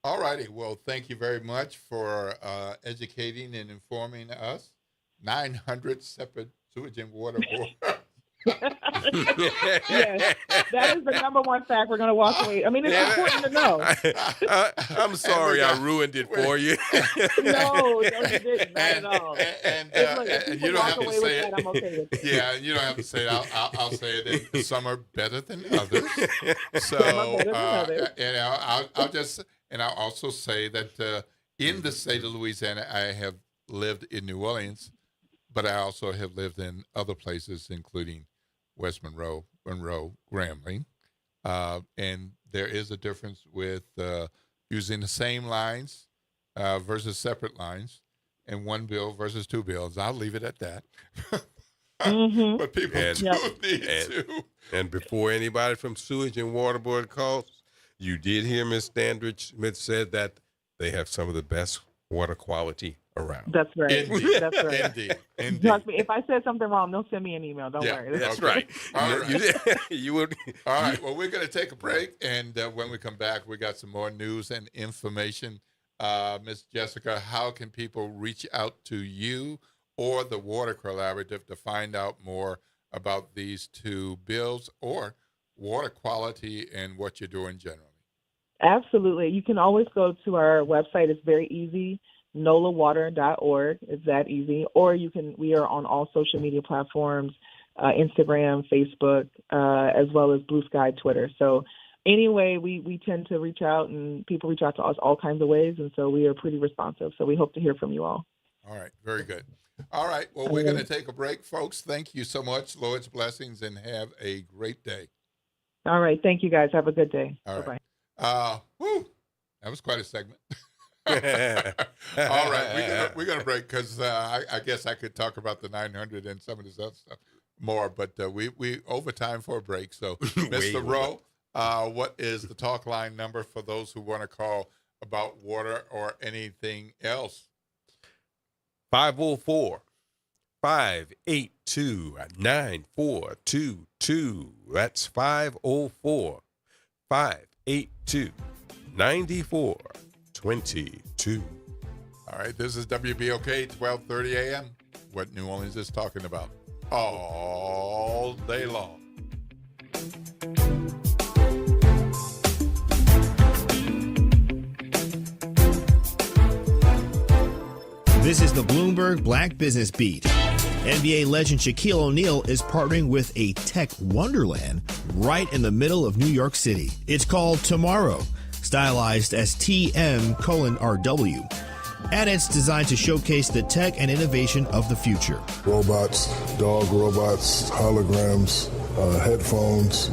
All righty. Well, thank you very much for educating and informing us. 900 separate sewage and water boards. Yes, that is the number one fact we're going to walk away. I mean, it's important to know. I'm sorry I ruined it for you. No, you didn't. Not at all. And you don't have to say it. I'm okay with it. Yeah, you don't have to say it. I'll say it. Some are better than others. So, and I'll also say that in the state of Louisiana, I have lived in New Orleans, but I also have lived in other places, including West Monroe, Grambling. And there is a difference with using the same lines versus separate lines, and one bill versus two bills. I'll leave it at that. Mm-hmm. But people need to. And before anybody from Sewage and Water Board calls, you did hear Ms. Standridge Smith said that they have some of the best water quality around. That's right. Indeed. That's right. Indeed. Trust me, if I said something wrong, don't send me an email. Don't worry. That's right. All right. You would. All right. Well, we're going to take a break, and when we come back, we got some more news and information. Ms. Jessica, how can people reach out to you or the Water Collaborative to find out more about these two bills or water quality and what you're doing generally? Absolutely. You can always go to our website. It's very easy. nolawater.org. It's that easy. Or we are on all social media platforms, Instagram, Facebook, as well as Blue Sky, Twitter. So anyway, we tend to reach out, and people reach out to us all kinds of ways. And so we are pretty responsive. So we hope to hear from you all. All right. Very good. All right. Well, we're going to take a break, folks. Thank you so much. Lord's blessings, and have a great day. All right. Thank you, guys. Have a good day. All right. Bye-bye. That was quite a segment. All right, we're gonna break because I guess I could talk about the 900 and some of this other stuff more, but we over time for a break. So, Mr. Rowe, what is the talk line number for those who want to call about water or anything else? 504-582-9422. That's 504-582-9422. All right, this is WBOK 1230 AM. What New Orleans is talking about all day long. This is the Bloomberg Black Business Beat. NBA legend Shaquille O'Neal is partnering with a tech wonderland right in the middle of New York City. It's called Tomorrow, stylized as TM:RW. And it's designed to showcase the tech and innovation of the future. Robots, dog robots, holograms, headphones,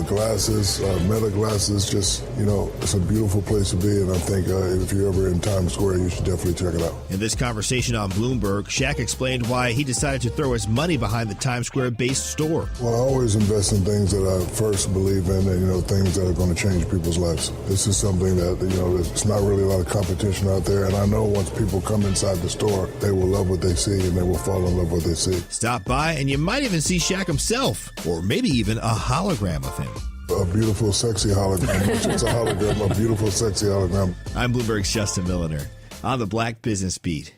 glasses, meta glasses. Just, it's a beautiful place to be. And I think if you're ever in Times Square, you should definitely check it out. In this conversation on Bloomberg, Shaq explained why he decided to throw his money behind the Times Square-based store. Well, I always invest in things that I first believe in and, things that are going to change people's lives. This is something that, there's not really a lot of competition out there. And I know once people come inside the store, they will love what they see and they will fall in love with what they see. Stop by and you might even see Shaq himself, or maybe even a hologram of him. A beautiful, sexy hologram. It's a hologram, a beautiful, sexy hologram. I'm Bloomberg's Justin Milliner on the Black Business Beat.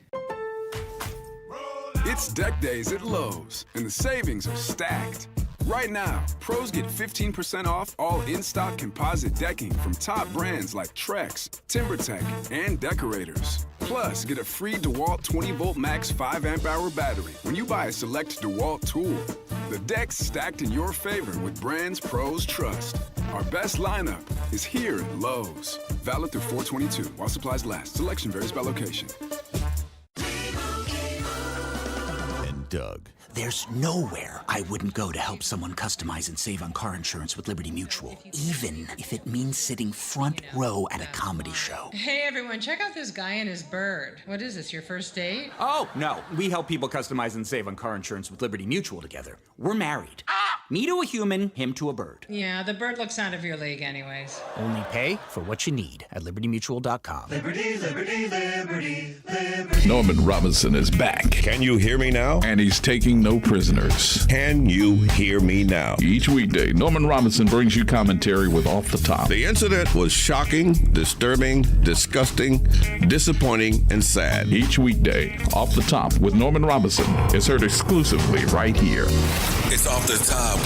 It's deck days at Lowe's, and the savings are stacked. Right now, pros get 15% off all in-stock composite decking from top brands like Trex, TimberTech, and Decorators. Plus, get a free DeWalt 20-volt max 5-amp-hour battery when you buy a select DeWalt tool. The deck's stacked in your favor with brands pros trust. Our best lineup is here at Lowe's. Valid through 4/22 while supplies last. Selection varies by location. Doug. There's nowhere I wouldn't go to help someone customize and save on car insurance with Liberty Mutual, even if it means sitting front row at a comedy show. Hey everyone, check out this guy and his bird. What is this, your first date? Oh, no. We help people customize and save on car insurance with Liberty Mutual together. We're married. Me to a human, him to a bird. Yeah, the bird looks out of your league anyways. Only pay for what you need at libertymutual.com. Liberty, liberty, liberty, liberty. Norman Robinson is back. Can you hear me now? And he's taking no prisoners. Can you hear me now? Each weekday, Norman Robinson brings you commentary with Off the Top. The incident was shocking, disturbing, disgusting, disappointing, and sad. Each weekday, Off the Top with Norman Robinson is heard exclusively right here. It's Off the Top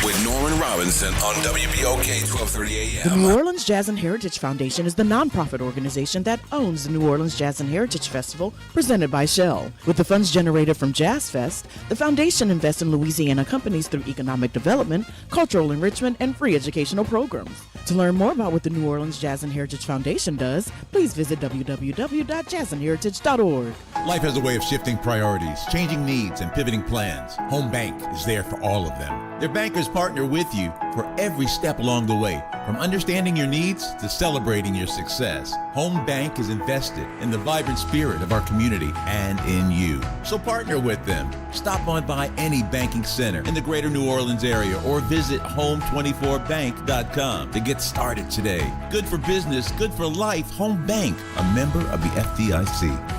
with Norman Robinson on WBOK 1230 AM. The New Orleans Jazz and Heritage Foundation is the nonprofit organization that owns the New Orleans Jazz and Heritage Festival presented by Shell. With the funds generated from Jazz Fest, the foundation invests in Louisiana companies through economic development, cultural enrichment, and free educational programs. To learn more about what the New Orleans Jazz and Heritage Foundation does, please visit www.jazzandheritage.org. Life has a way of shifting priorities, changing needs, and pivoting plans. Home Bank is there for all of them. Their bankers partner with you for every step along the way, from understanding your needs to celebrating your success. Home Bank is invested in the vibrant spirit of our community and in you. So partner with them. Stop on by any banking center in the greater New Orleans area or visit home24bank.com to get started today. Good for business, good for life. Home Bank, a member of the FDIC.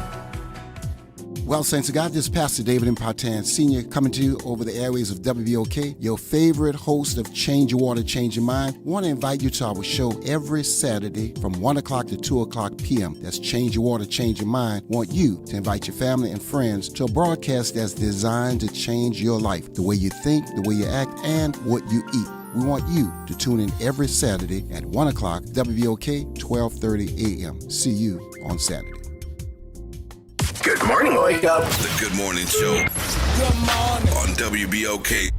Well, saints of God, this is Pastor David Impartan Sr. coming to you over the airways of WBOK, your favorite host of Change Your Water, Change Your Mind. I want to invite you to our show every Saturday from 1 o'clock to 2 o'clock p.m. That's Change Your Water, Change Your Mind. I want you to invite your family and friends to a broadcast that's designed to change your life, the way you think, the way you act, and what you eat. We want you to tune in every Saturday at 1 o'clock, WBOK, 1230 a.m. See you on Saturday. Good morning, Wake Up. The Good Morning Show. Good morning. On WBOK.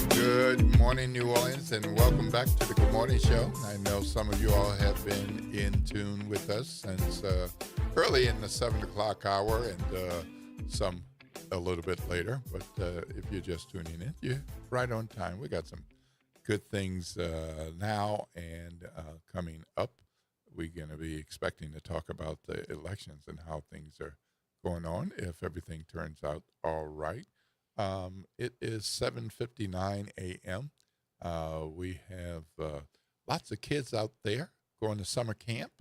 Good morning, New Orleans, and welcome back to the Good Morning Show. I know some of you all have been in tune with us since early in the 7 o'clock hour and some a little bit later. But if you're just tuning in, you're right on time. We got some good things now and coming up. We're going to be expecting to talk about the elections and how things are going on if everything turns out all right. It is 7:59 a.m. We have lots of kids out there going to summer camp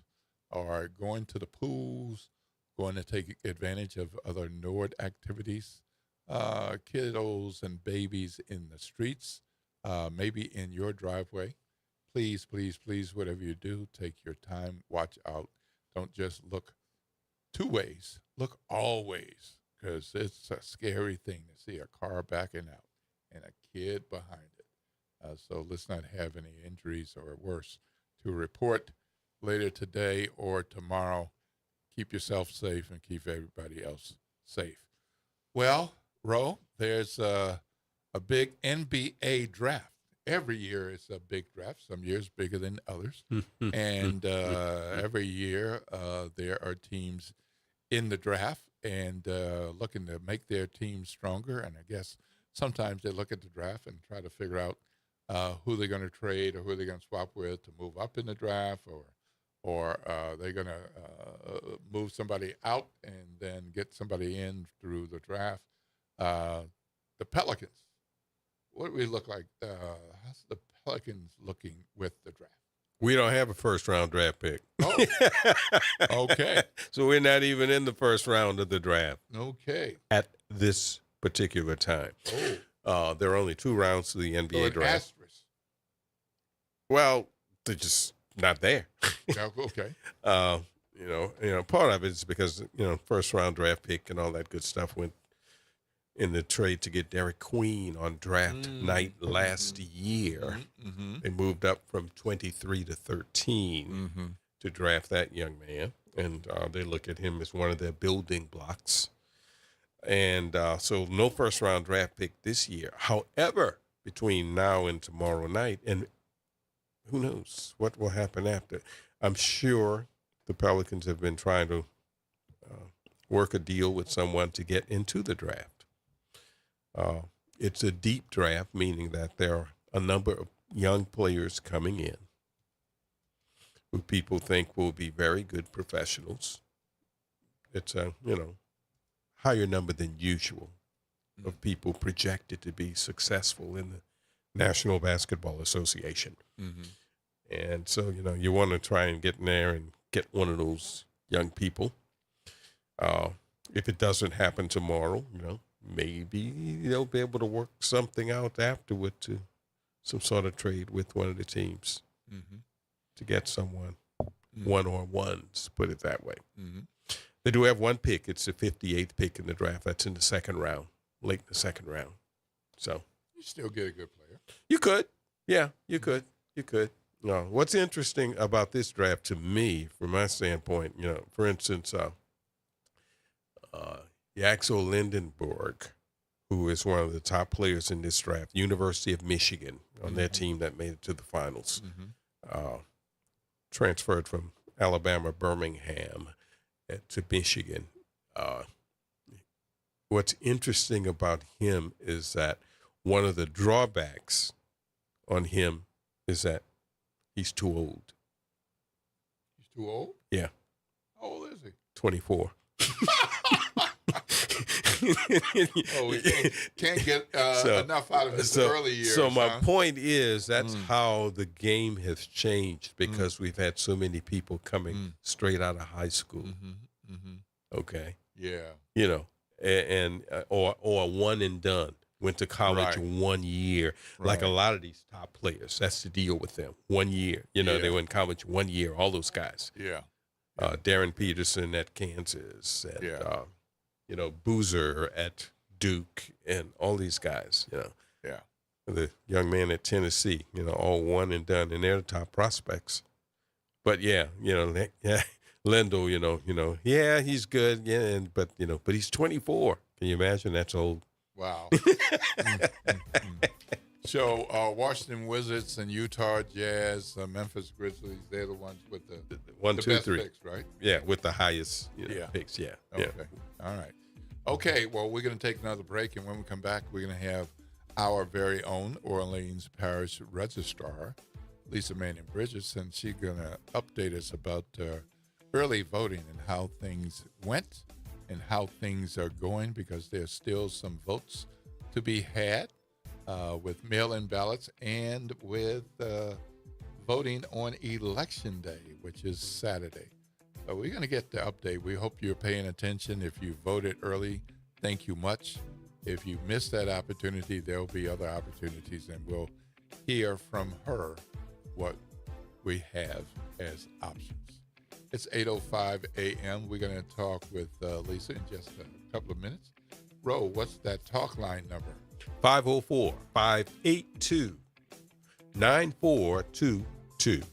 or going to the pools, going to take advantage of other NORD activities, kiddos and babies in the streets, maybe in your driveway. Please, please, please, whatever you do, take your time, watch out. Don't just look two ways, look all ways. Because it's a scary thing to see a car backing out and a kid behind it. So let's not have any injuries or worse to report later today or tomorrow. Keep yourself safe and keep everybody else safe. Well, Ro, there's a big NBA draft. Every year it's a big draft. Some years bigger than others. And every year there are teams in the draft and looking to make their team stronger. And I guess sometimes they look at the draft and try to figure out who they're going to trade or who they're going to swap with to move up in the draft, or they're going to move somebody out and then get somebody in through the draft. The Pelicans, what do we look like? How's the Pelicans looking with the draft? We don't have a first-round draft pick. Oh, okay. So we're not even in the first round of the draft. Okay. At this particular time. Oh. There are only 2 rounds to the NBA draft. Asterisk. Well, they're just not there. Yeah, okay. Part of it is because, first round draft pick and all that good stuff went in the trade to get Derek Queen on draft night last year. Mm-hmm. They moved up from 23 to 13 to draft that young man. And they look at him as one of their building blocks. And so no first round draft pick this year. However, between now and tomorrow night, and who knows what will happen after. I'm sure the Pelicans have been trying to work a deal with someone to get into the draft. It's a deep draft, meaning that there are a number of young players coming in who people think will be very good professionals. It's a, higher number than usual of people projected to be successful in the National Basketball Association. And so, you want to try and get in there and get one of those young people. If it doesn't happen tomorrow, maybe they'll be able to work something out afterward to some sort of trade with one of the teams to get someone, one-on-ones, put it that way. They do have one pick. It's the 58th pick in the draft. That's in the second round, late in the second round. So you still get a good player. You could. Yeah, you could. You could. No, what's interesting about this draft to me, from my standpoint, for instance, Yaxel Lindenberg, who is one of the top players in this draft, University of Michigan, on their team that made it to the finals, transferred from Alabama, Birmingham to Michigan. What's interesting about him is that one of the drawbacks on him is that he's too old. He's too old? Yeah. How old is he? 24. We can't get enough out of his early years. So my point is that's how the game has changed because we've had so many people coming straight out of high school. Okay. Yeah. Or one and done. Went to college 1 year. Like a lot of these top players, that's the deal with them. 1 year. They went to college 1 year, all those guys. Yeah. Darren Peterson at Kansas, and Boozer at Duke, and all these guys. Yeah. The young man at Tennessee, all one and done, and they're the top prospects. But Lendl, he's good, but he's 24. Can you imagine? That's old. Wow. So Washington Wizards and Utah Jazz, Memphis Grizzlies, they're the ones with the 1, 2, best 3 picks, right? Yeah, with the highest picks. Yeah. Okay. All right. Okay. Well, we're going to take another break, and when we come back, we're going to have our very own Orleans Parish Registrar, Lisa Manning Bridges, and she's going to update us about early voting and how things went and how things are going, because there's still some votes to be had with mail-in ballots and with voting on Election Day, which is Saturday. So we're going to get the update. We hope you're paying attention. If you voted early, thank you much. If you missed that opportunity, there will be other opportunities, and we'll hear from her what we have as options. It's 8:05 a.m. We're going to talk with Lisa in just a couple of minutes. Ro, what's that talk line number? 504-582-9422.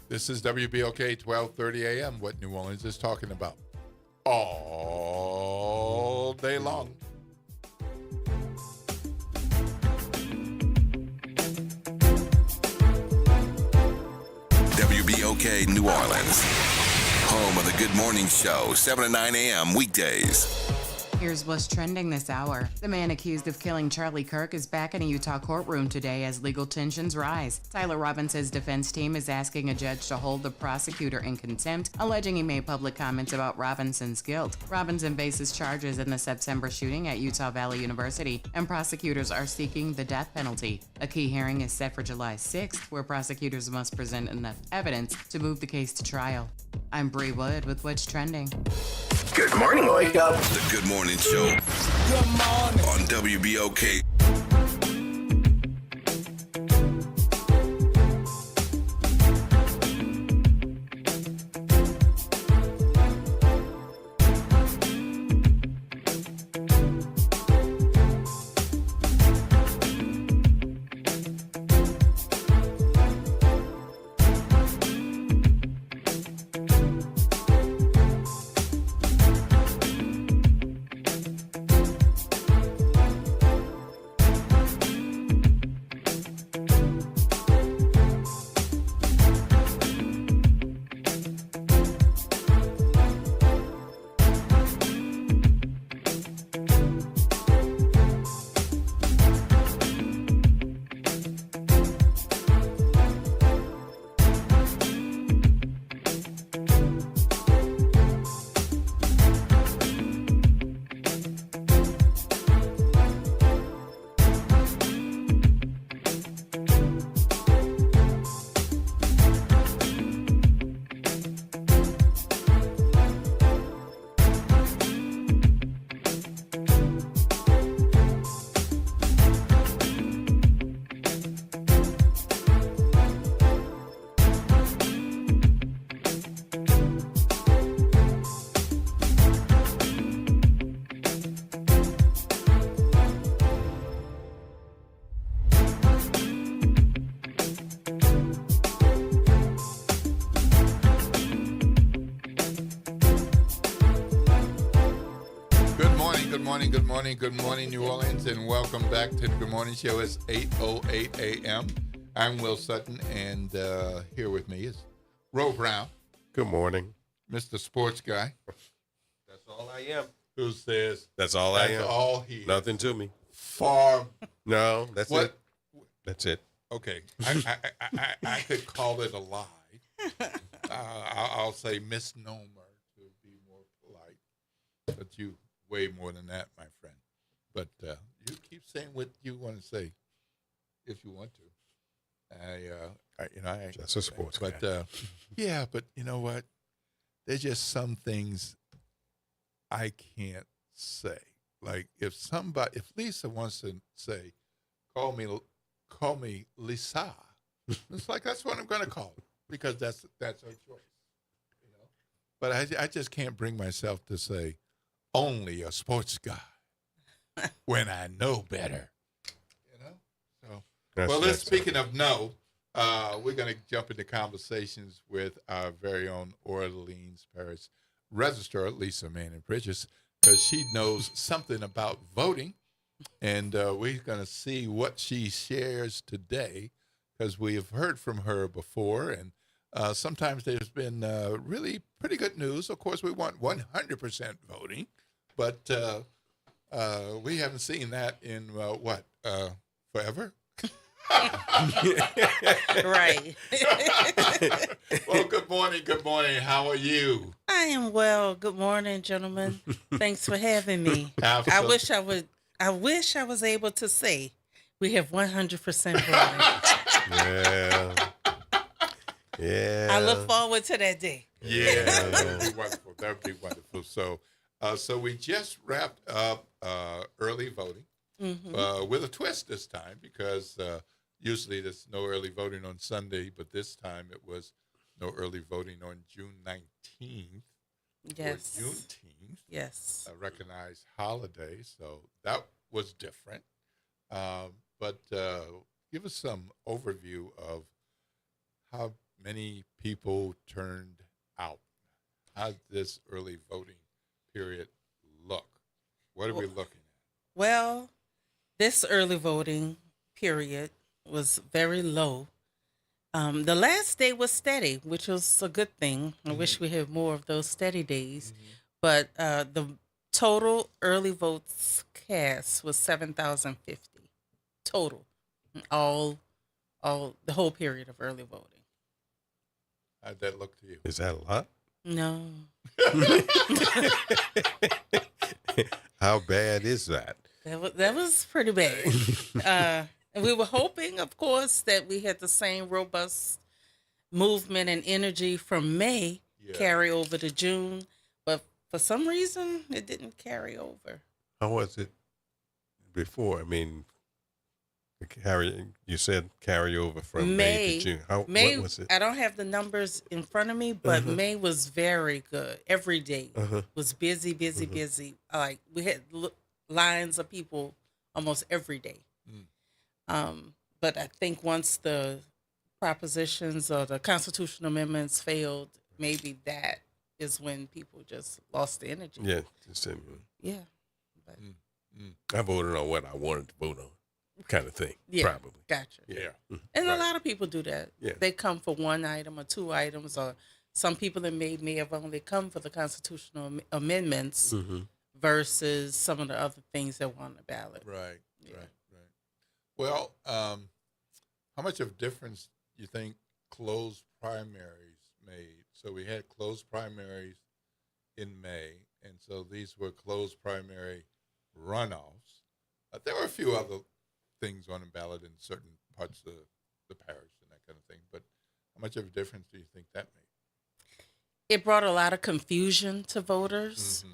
This is WBOK 1230 a.m. What New Orleans is talking about all day long. WBOK New Orleans, home of the Good Morning Show, 7 to 9 a.m. weekdays. Here's what's trending this hour. The man accused of killing Charlie Kirk is back in a Utah courtroom today as legal tensions rise. Tyler Robinson's defense team is asking a judge to hold the prosecutor in contempt, alleging he made public comments about Robinson's guilt. Robinson faces charges in the September shooting at Utah Valley University, and prosecutors are seeking the death penalty. A key hearing is set for July 6th, where prosecutors must present enough evidence to move the case to trial. I'm Bree Wood with What's Trending. Good morning, Wake Up. The Good Morning Show. Good morning. On WBOK. good morning, good morning, good morning, New Orleans, and welcome back to the Good Morning Show. It's 8:08 a.m. I'm Will Sutton, and here with me is Ro Brown. Good morning. Mr. Sports Guy. That's all I am. Who says That's all I am. that's all he is. Nothing to me. Far. No, that's What? it. That's it. Okay. I could call it a lie. I'll say misnomer to be more polite. But you way more than that, my friend. But you keep saying what you want to say if you want to. That's a sports guy. But yeah, but you know what? There's just some things I can't say. Like if Lisa wants to say, call me Lisa. It's like that's what I'm going to call her because that's her choice. You know. But I just can't bring myself to say only a sports guy when I know better. You know. So speaking of no. We're going to jump into conversations with our very own Orleans Parish Registrar, Lisa Manning Bridges, because she knows something about voting. And we're going to see what she shares today, because we have heard from her before. And sometimes there's been really pretty good news. Of course, we want 100% voting, but we haven't seen that in, forever? Right. Well, good morning. Good morning. How are you? I am well. Good morning, gentlemen. Thanks for having me. Absolutely. I wish I was able to say we have 100% voting. Yeah. I look forward to that day. Yeah, that would be wonderful. That would be wonderful. So we just wrapped up early voting with a twist this time, because usually there's no early voting on Sunday, but this time it was no early voting on June 19th. Yes. Or Juneteenth. Yes. A recognized holiday, so that was different. But give us some overview of how many people turned out. How did this early voting period look? What are we looking at? Well, this early voting period was very low. The last day was steady, which was a good thing. I wish we had more of those steady days. But the total early votes cast was 7,050 total, all the whole period of early voting. How'd that look to you? Is that a lot? No. How bad is that? That was pretty bad. And we were hoping, of course, that we had the same robust movement and energy from May carry over to June. But for some reason, it didn't carry over. How was it before? I mean, you said carry over from May to June. What was it? I don't have the numbers in front of me, but May was very good. Every day was busy. Like we had lines of people almost every day. But I think once the propositions or the constitutional amendments failed, maybe that is when people just lost the energy. Yeah. Yeah. But I voted on what I wanted to vote on, kind of thing. Yeah. Probably. Gotcha. Yeah. And a lot of people do that. Yeah. They come for one item or two items, or some people that may have only come for the constitutional amendments versus some of the other things that were on the ballot. Right. Well, how much of a difference do you think closed primaries made? So we had closed primaries in May, and so these were closed primary runoffs. There were a few other things on the ballot in certain parts of the parish and that kind of thing, but how much of a difference do you think that made? It brought a lot of confusion to voters,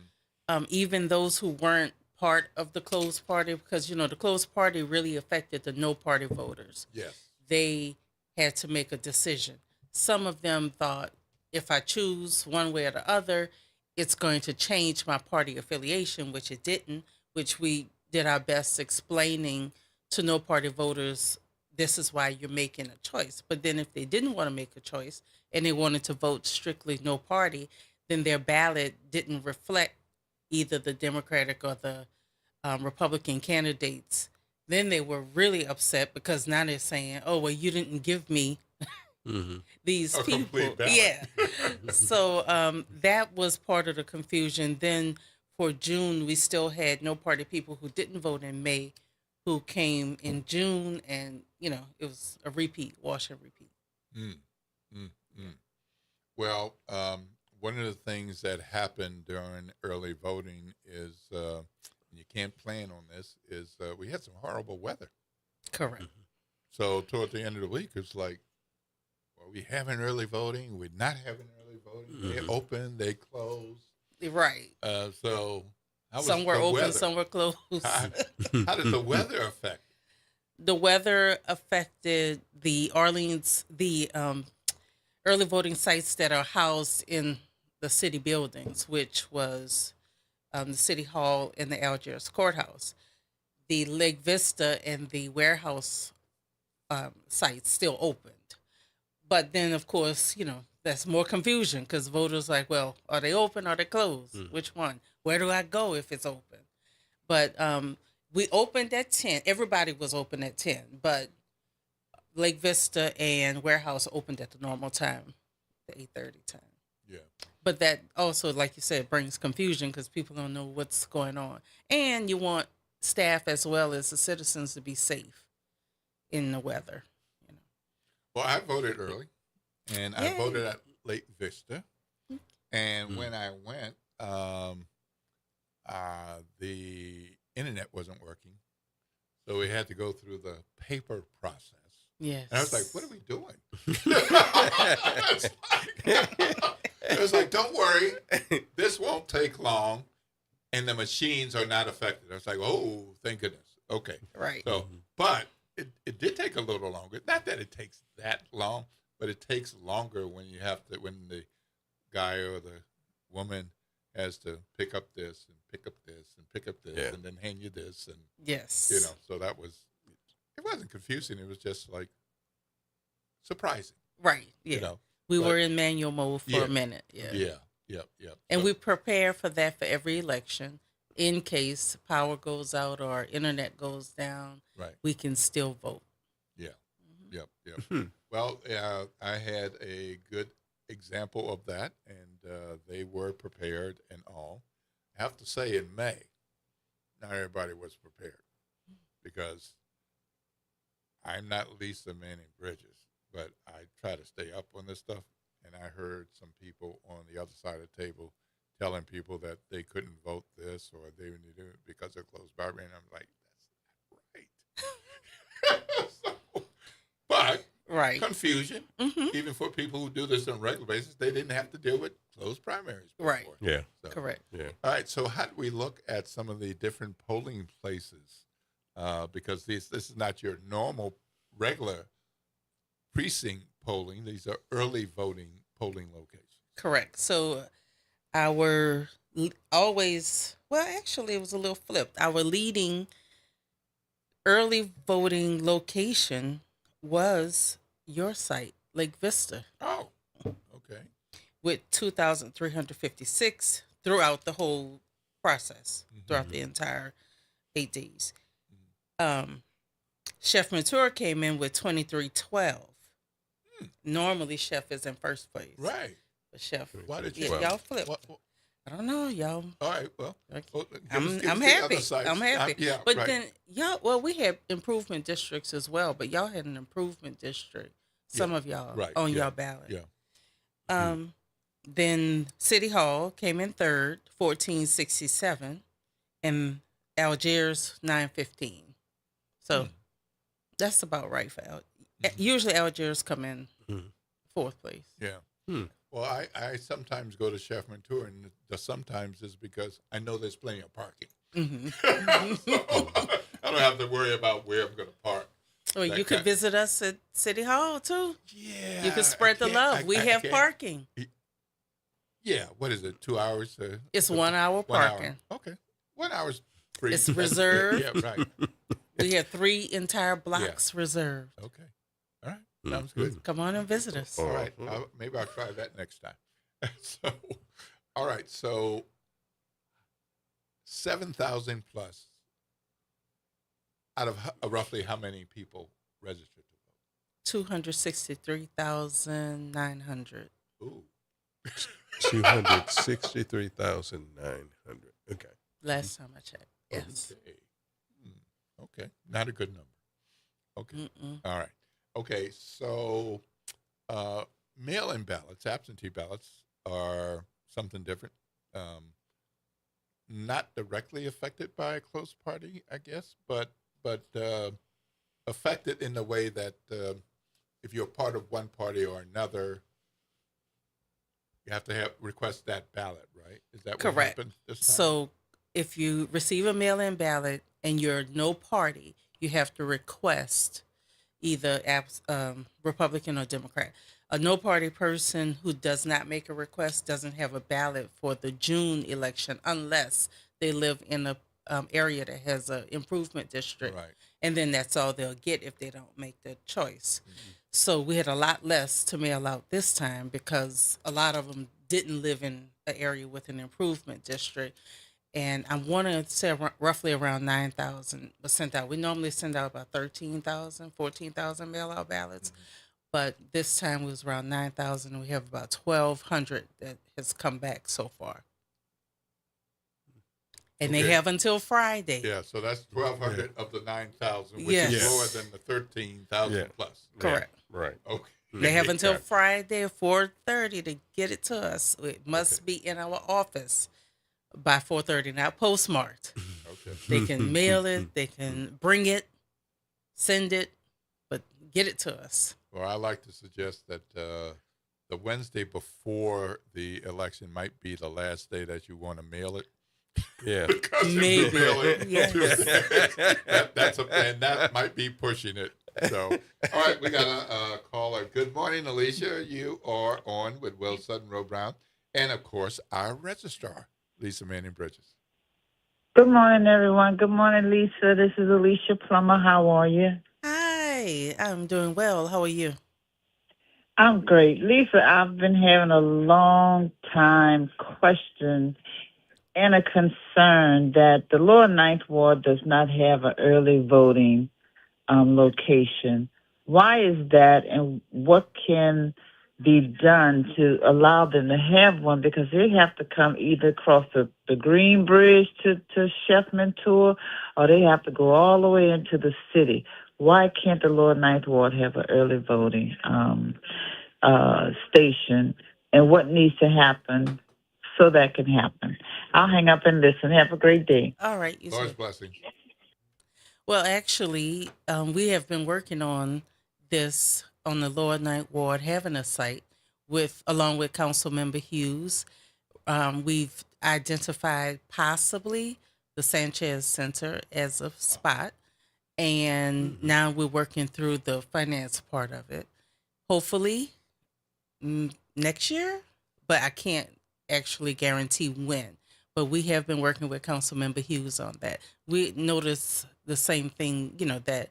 even those who weren't part of the closed party, because, the closed party really affected the no party voters. Yes. They had to make a decision. Some of them thought, if I choose one way or the other, it's going to change my party affiliation, which it didn't, which we did our best explaining to no party voters, this is why you're making a choice. But then if they didn't want to make a choice and they wanted to vote strictly no party, then their ballot didn't reflect either the Democratic or the Republican candidates, then they were really upset because now they're saying, "Oh, well, you didn't give me these A people." complete ballot. Yeah. So that was part of the confusion. Then for June, we still had no party people who didn't vote in May, who came in June, and it was a repeat, wash and repeat. Well, one of the things that happened during early voting is, you can't plan on this, is we had some horrible weather. Correct. So toward the end of the week, it's like, are we having early voting? We're not having early voting. They open, they close. Right. So how was Some were the open, weather? some were closed. How did the weather affect? The weather affected the early voting sites that are housed in the city buildings, which was the City Hall and the Algiers Courthouse. The Lake Vista and the warehouse sites still opened. But then, of course, that's more confusion because voters like, well, are they open? Are they closed? Which one? Where do I go if it's open? But we opened at 10. Everybody was open at 10, but Lake Vista and warehouse opened at the normal time, the 8:30 time. Yeah. But that also, like you said, brings confusion because people don't know what's going on. And you want staff as well as the citizens to be safe in the weather. Well, I voted early, and I voted at Lake Vista. And when I went, the internet wasn't working, so we had to go through the paper process. Yes. And I was like, what are we doing? It was like, don't worry, this won't take long, and the machines are not affected. I was like, oh, thank goodness. Okay. Right. So, but it did take a little longer. Not that it takes that long, but it takes longer when the guy or the woman has to pick up this and pick up this and pick up this and then hand you this. And, yes. So it wasn't confusing. It was just like surprising. Right. Yeah. We were in manual mode for a minute. Yeah. Yeah. And we prepare for that for every election. In case power goes out or internet goes down, we can still vote. Yeah. Yep. Well, I had a good example of that, and they were prepared and all. I have to say, in May, not everybody was prepared because I'm not Lisa Manning Bridges, but I try to stay up on this stuff, and I heard some people on the other side of the table telling people that they couldn't vote this or they would do it because they're close by. And I'm like, that's not right. But confusion, even for people who do this on a regular basis, they didn't have to deal with closed primaries before. Right. Yeah. So, correct. Yeah. All right. So how do we look at some of the different polling places? Because this is not your normal, regular precinct polling. These are early voting polling locations. Correct. So it was a little flipped. Our leading early voting location was your site, Lake Vista. Oh, okay. With 2,356 throughout the whole process, throughout the entire 8 days. Chef Mature came in with 2,312. Normally, Chef is in first place. Right. But Chef, why did y'all flip? I don't know, y'all. All right, well, I'm happy. I'm happy. Yeah, but then we had improvement districts as well, but y'all had an improvement district. Some of y'all on y'all ballot. Yeah. Then City Hall came in third, 1467, and Algiers 915. So that's about right for usually Algiers come in fourth place. Yeah. Well, I sometimes go to Chef Mentor, and the sometimes is because I know there's plenty of parking. So I don't have to worry about where I'm going to park. Well, you could visit us at City Hall, too. Yeah. You could spread the love. We have parking. Yeah. What is it, 2 hours? It's 1 hour parking. 1 hour. Okay. 1 hour's free. It's reserved. Yeah, right. We have 3 entire blocks reserved. Okay. All right. Sounds good. Come on and visit us. All right. Maybe I'll try that next time. All right. So 7,000 plus out of roughly how many people registered to vote? 263,900. Ooh. 263,900. Okay. Last time I checked. Yes. Okay. Okay. Not a good number. Okay. All right. Okay. So mail-in ballots, absentee ballots are something different. Not directly affected by a closed party, I guess, but affected in the way that if you're part of one party or another, you have to request that ballot, right? Is that what Correct. happened this time? So if you receive a mail-in ballot and you're no party, you have to request either Republican or Democrat. A no party person who does not make a request doesn't have a ballot for the June election unless they live in a area that has an improvement district. Right. And then that's all they'll get if they don't make the choice. So we had a lot less to mail out this time because a lot of them didn't live in an area with an improvement district. And I want to say roughly around 9,000 was sent out. We normally send out about 13,000, 14,000 mail-out ballots. But this time it was around 9,000. We have about 1,200 that has come back so far. And they have until Friday. Yeah, so that's 1,200 of the 9,000, which Yes. is lower than the 13,000 plus. Correct. Right. Okay. They have until Friday at 4:30 to get it to us. It must be in our office by 4:30, not postmarked. Okay. They can mail it, they can bring it, send it, but get it to us. Well, I like to suggest that the Wednesday before the election might be the last day that you want to mail it. Yeah. Because Maybe. if you mail it, Yes. and that might be pushing it. So, all right, we got a caller. Good morning, Alicia. You are on with Will Sutton Roe Brown, and of course, our registrar, Lisa Manning Bridges. Good morning, everyone. Good morning, Lisa. This is Alicia Plummer. How are you? Hi, I'm doing well. How are you? I'm great. Lisa, I've been having a long time question and a concern that the Lower Ninth Ward does not have an early voting location. Why is that, and what can be done to allow them to have one? Because they have to come either across the Green Bridge to Sheffman Tour, or they have to go all the way into the city. Why can't the Lower Ninth Ward have an early voting station, and what needs to happen so that can happen? I'll hang up and listen. Have a great day. All right. Lord's blessing. Well, actually, we have been working on this on the Lower Ninth Ward, having a site along with Councilmember Hughes. We've identified possibly the Sanchez Center as a spot, and now we're working through the finance part of it. Hopefully next year, but I can't actually guarantee when. But we have been working with Councilmember Hughes on that. We notice the same thing, that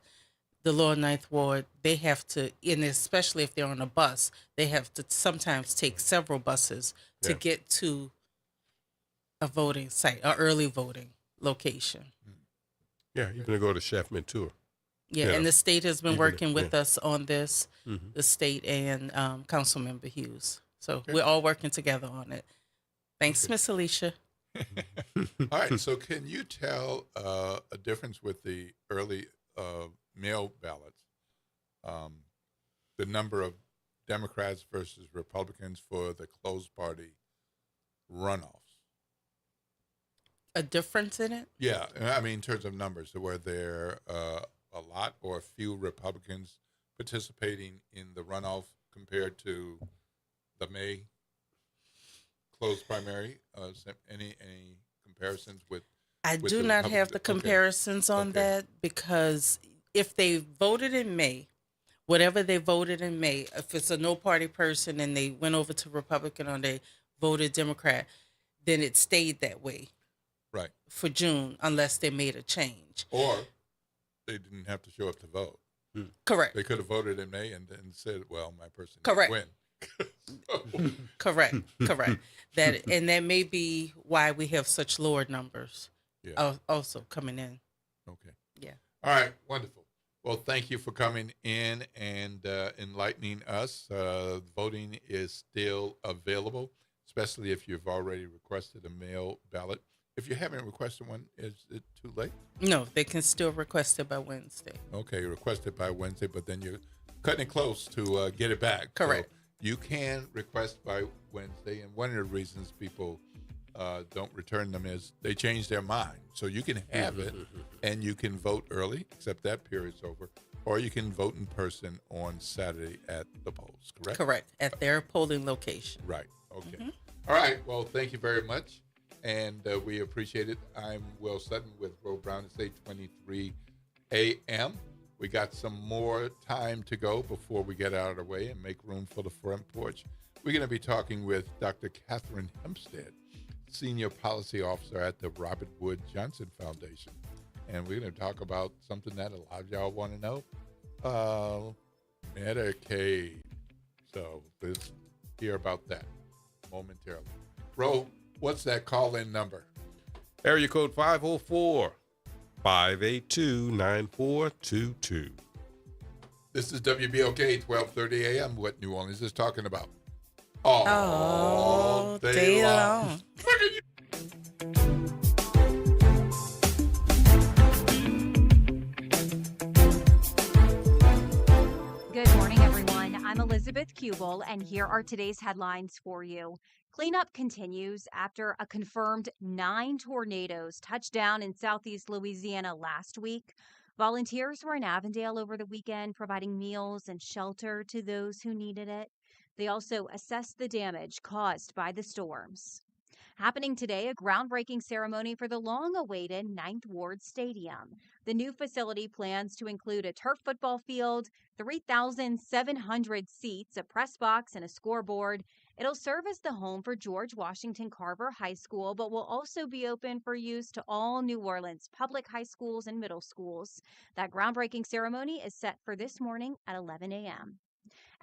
the Lower Ninth Ward, they have to, and especially if they're on a bus, they have to sometimes take several buses to get to a voting site, or early voting location. Yeah, you're going to go to Sheffman Tour. Yeah, and the state has been working with yeah. us on this, Mhm. the state and Councilmember Hughes. So we're all working together on it. Thanks, Miss Alicia. All right, so can you tell a difference with the early mail ballots, the number of Democrats versus Republicans for the closed party runoffs? A difference in it? Yeah, I mean in terms of numbers, were there a lot or a few Republicans participating in the runoff compared to the May closed primary? Any comparisons with? I with do the not have Republicans? the Okay. comparisons on that, because if they voted in May, whatever they voted in May, if it's a no party person and they went over to Republican or they voted Democrat, then it stayed that way Right. for June unless they made a change. Or they didn't have to show up to vote. Correct. They could have voted in May and then said, well, my person Correct. didn't win. Correct. That may be why we have such lower numbers, also coming in. Okay. Yeah. All right. Wonderful. Well, thank you for coming in and enlightening us. Voting is still available, especially if you've already requested a mail ballot. If you haven't requested one, is it too late? No, they can still request it by Wednesday. Okay, request it by Wednesday, but then you're cutting it close to get it back. Correct. So you can request by Wednesday, and one of the reasons people don't return them is they change their mind. So you can have it, and you can vote early, except that period's over, or you can vote in person on Saturday at the polls, correct? Correct, at their polling location. Right, okay. All right, well, thank you very much, and we appreciate it. I'm Will Sutton with Ro Brown. It's 8:23 a.m. We got some more time to go before we get out of the way and make room for the front porch. We're going to be talking with Dr. Catherine Hempstead, Senior Policy Officer at the Robert Wood Johnson Foundation. And we're going to talk about something that a lot of y'all want to know, Medicaid. So let's hear about that momentarily. Ro, what's that call-in number? Area code 504-582-9422. This is WBOK 1230 a.m. What New Orleans is talking about. All day long. Good morning, everyone. I'm Elizabeth Kubel, and here are today's headlines for you. Cleanup continues after a confirmed 9 tornadoes touched down in southeast Louisiana last week. Volunteers were in Avondale over the weekend, providing meals and shelter to those who needed it. They also assessed the damage caused by the storms. Happening today, a groundbreaking ceremony for the long-awaited 9th Ward Stadium. The new facility plans to include a turf football field, 3,700 seats, a press box, and a scoreboard. It'll serve as the home for George Washington Carver High School, but will also be open for use to all New Orleans public high schools and middle schools. That groundbreaking ceremony is set for this morning at 11 a.m.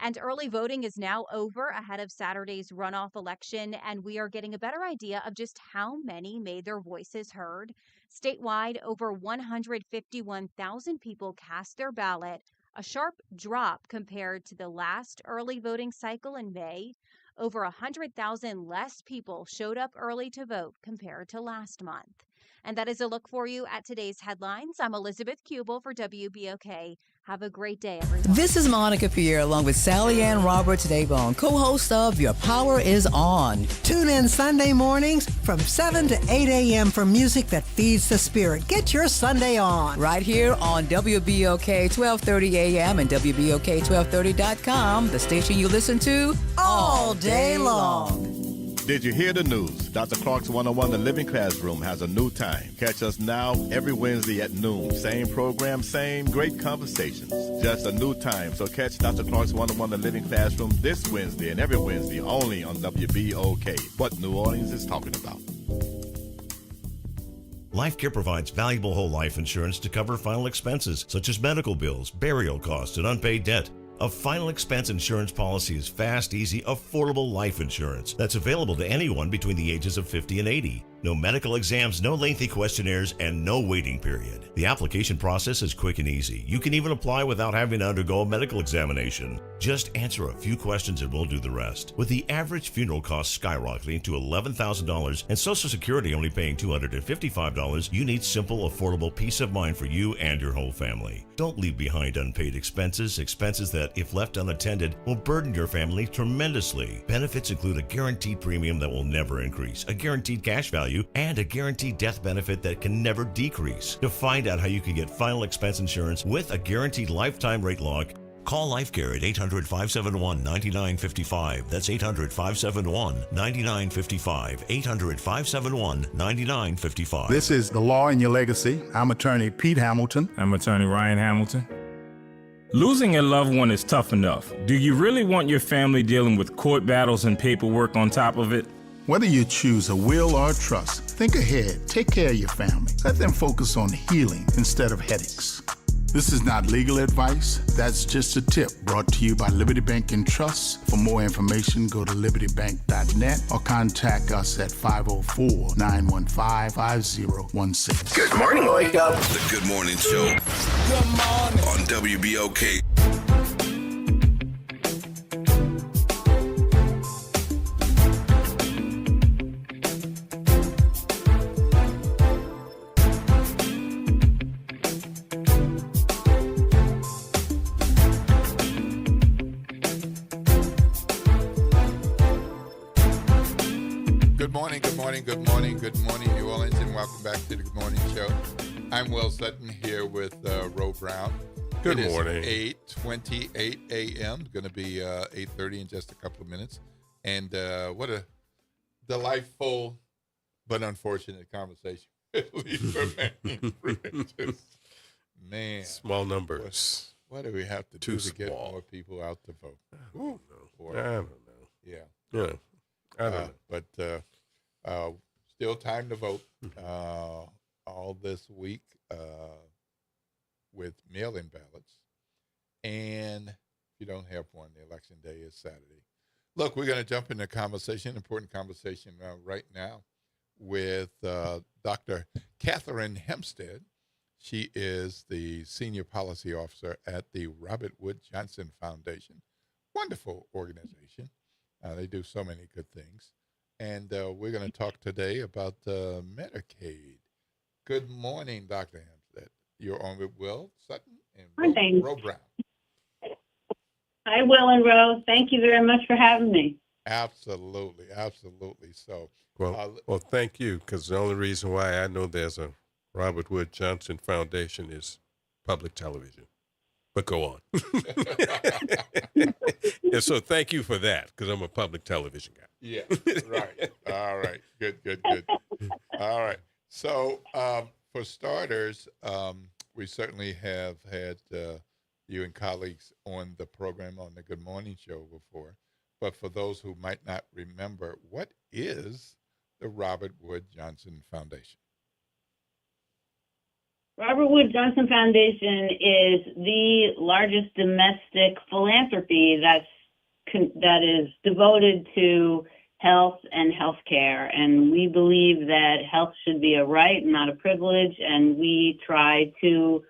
And early voting is now over ahead of Saturday's runoff election, and we are getting a better idea of just how many made their voices heard. Statewide, over 151,000 people cast their ballot, a sharp drop compared to the last early voting cycle in May. Over 100,000 less people showed up early to vote compared to last month. And that is a look for you at today's headlines. I'm Elizabeth Kubel for WBOK. Have a great day, everyone. This is Monica Pierre along with Sally Ann Roberts Daybone, co-host of Your Power is On. Tune in Sunday mornings from 7 to 8 a.m. for music that feeds the spirit. Get your Sunday on. Right here on WBOK 1230 a.m. and WBOK1230.com, the station you listen to all day long. Did you hear the news? Dr. Clark's 101 The Living Classroom has a new time. Catch us now every Wednesday at noon. Same program, same great conversations. Just a new time. So catch Dr. Clark's 101 The Living Classroom this Wednesday and every Wednesday only on WBOK. What New Orleans is talking about. LifeCare provides valuable whole life insurance to cover final expenses such as medical bills, burial costs, and unpaid debt. A final expense insurance policy is fast, easy, affordable life insurance that's available to anyone between the ages of 50 and 80. No medical exams, no lengthy questionnaires, and no waiting period. The application process is quick and easy. You can even apply without having to undergo a medical examination. Just answer a few questions and we'll do the rest. With the average funeral cost skyrocketing to $11,000 and Social Security only paying $255, you need simple, affordable peace of mind for you and your whole family. Don't leave behind unpaid expenses that, if left unattended, will burden your family tremendously. Benefits include a guaranteed premium that will never increase, a guaranteed cash value, and a guaranteed death benefit that can never decrease. To find out how you can get final expense insurance with a guaranteed lifetime rate lock, call LifeCare at 800-571-9955. That's 800-571-9955. 800-571-9955. This is The Law in Your Legacy. I'm attorney Pete Hamilton. I'm attorney Ryan Hamilton. Losing a loved one is tough enough. Do you really want your family dealing with court battles and paperwork on top of it? Whether you choose a will or a trust, think ahead. Take care of your family. Let them focus on healing instead of headaches. This is not legal advice. That's just a tip brought to you by Liberty Bank and Trust. For more information, go to libertybank.net or contact us at 504-915-5016. Good morning, Wake Up. The Good Morning Show. Good morning. On WBOK. Good morning, New Orleans, and welcome back to the Good Morning Show. I'm Will Sutton here with Ro Brown. Good morning. It is 8:28 a.m. Going to be 8:30 in just a couple of minutes. And what a delightful but unfortunate conversation. At least for me. Man. Small numbers. What do we have to do to get more people out to vote? I don't know. Yeah. Yeah. I don't know. But still time to vote all this week with mail-in ballots. And if you don't have one, the election day is Saturday. Look, we're going to jump into conversation, important conversation right now with Dr. Catherine Hempstead. She is the Senior Policy Officer at the Robert Wood Johnson Foundation. Wonderful organization. They do so many good things. And we're going to talk today about Medicaid. Good morning, Dr. Hempstead. You're on with Will Sutton and Ro Brown. Hi, Will and Ro. Thank you very much for having me. Absolutely. So, well, thank you, because the only reason why I know there's a Robert Wood Johnson Foundation is public television. But go on. And so thank you for that, because I'm a public television guy. Yeah, right. All right. Good. All right. So for starters, we certainly have had you and colleagues on the program on the Good Morning Show before. But for those who might not remember, what is the Robert Wood Johnson Foundation? Robert Wood Johnson Foundation is the largest domestic philanthropy that is devoted to health and healthcare. And we believe that health should be a right, not a privilege. And we try to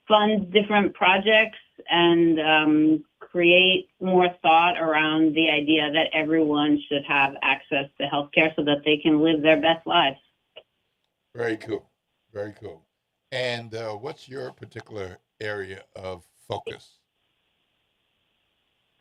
fund different projects and create more thought around the idea that everyone should have access to healthcare so that they can live their best lives. Very cool. And what's your particular area of focus?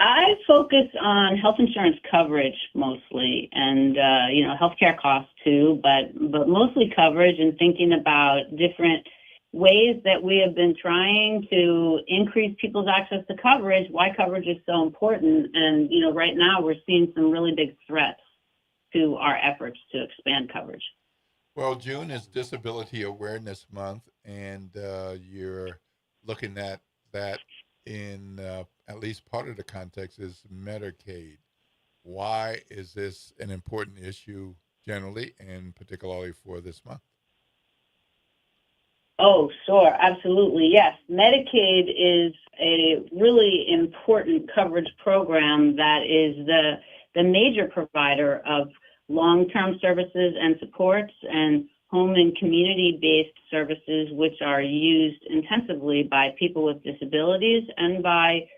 I focus on health insurance coverage mostly, and healthcare costs too, but mostly coverage, and thinking about different ways that we have been trying to increase people's access to coverage, why coverage is so important. And right now we're seeing some really big threats to our efforts to expand coverage. Well, June is Disability Awareness Month, and you're looking at that in at least part of the context is Medicaid. Why is this an important issue generally, and particularly for this month? Oh, sure. Absolutely. Yes. Medicaid is a really important coverage program that is the major provider of long-term services and supports and home and community-based services, which are used intensively by people with disabilities and by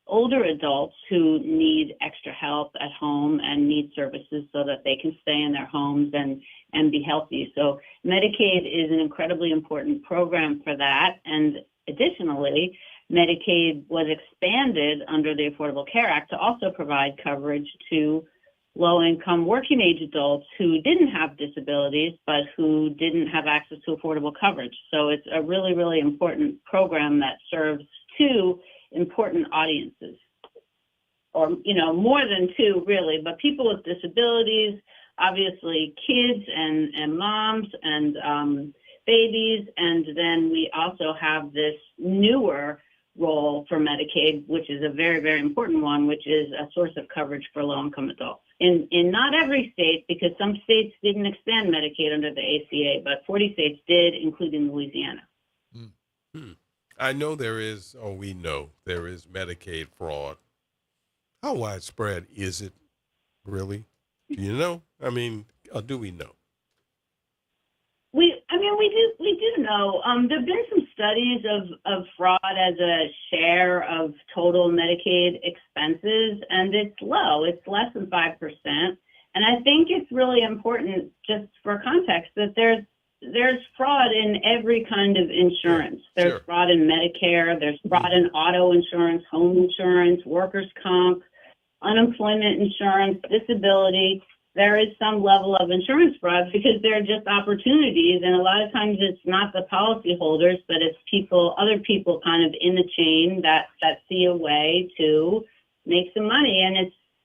older adults who need extra help at home and need services so that they can stay in their homes and be healthy. So Medicaid is an incredibly important program for that. And additionally, Medicaid was expanded under the Affordable Care Act to also provide coverage to low-income working age adults who didn't have disabilities, but who didn't have access to affordable coverage. So it's a really, really important program that serves two important audiences, or, more than two really, but people with disabilities, obviously kids and moms and babies. And then we also have this newer role for Medicaid, which is a very, very important one, which is a source of coverage for low-income adults. In not every state, because some states didn't expand Medicaid under the ACA, but 40 states did, including Louisiana. I know there is, or we know there is Medicaid fraud. How widespread is it really? Do you know? I mean, or do we know? We do know. There've been some studies of fraud as a share of total Medicaid expenses, and it's low. It's less than 5%. And I think it's really important, just for context, that there's fraud in every kind of insurance. There's fraud in Medicare. There's fraud in auto insurance, home insurance, workers' comp, unemployment insurance, disability. There is some level of insurance fraud because there are just opportunities, and a lot of times it's not the policyholders, but it's other people kind of in the chain that see a way to make some money, and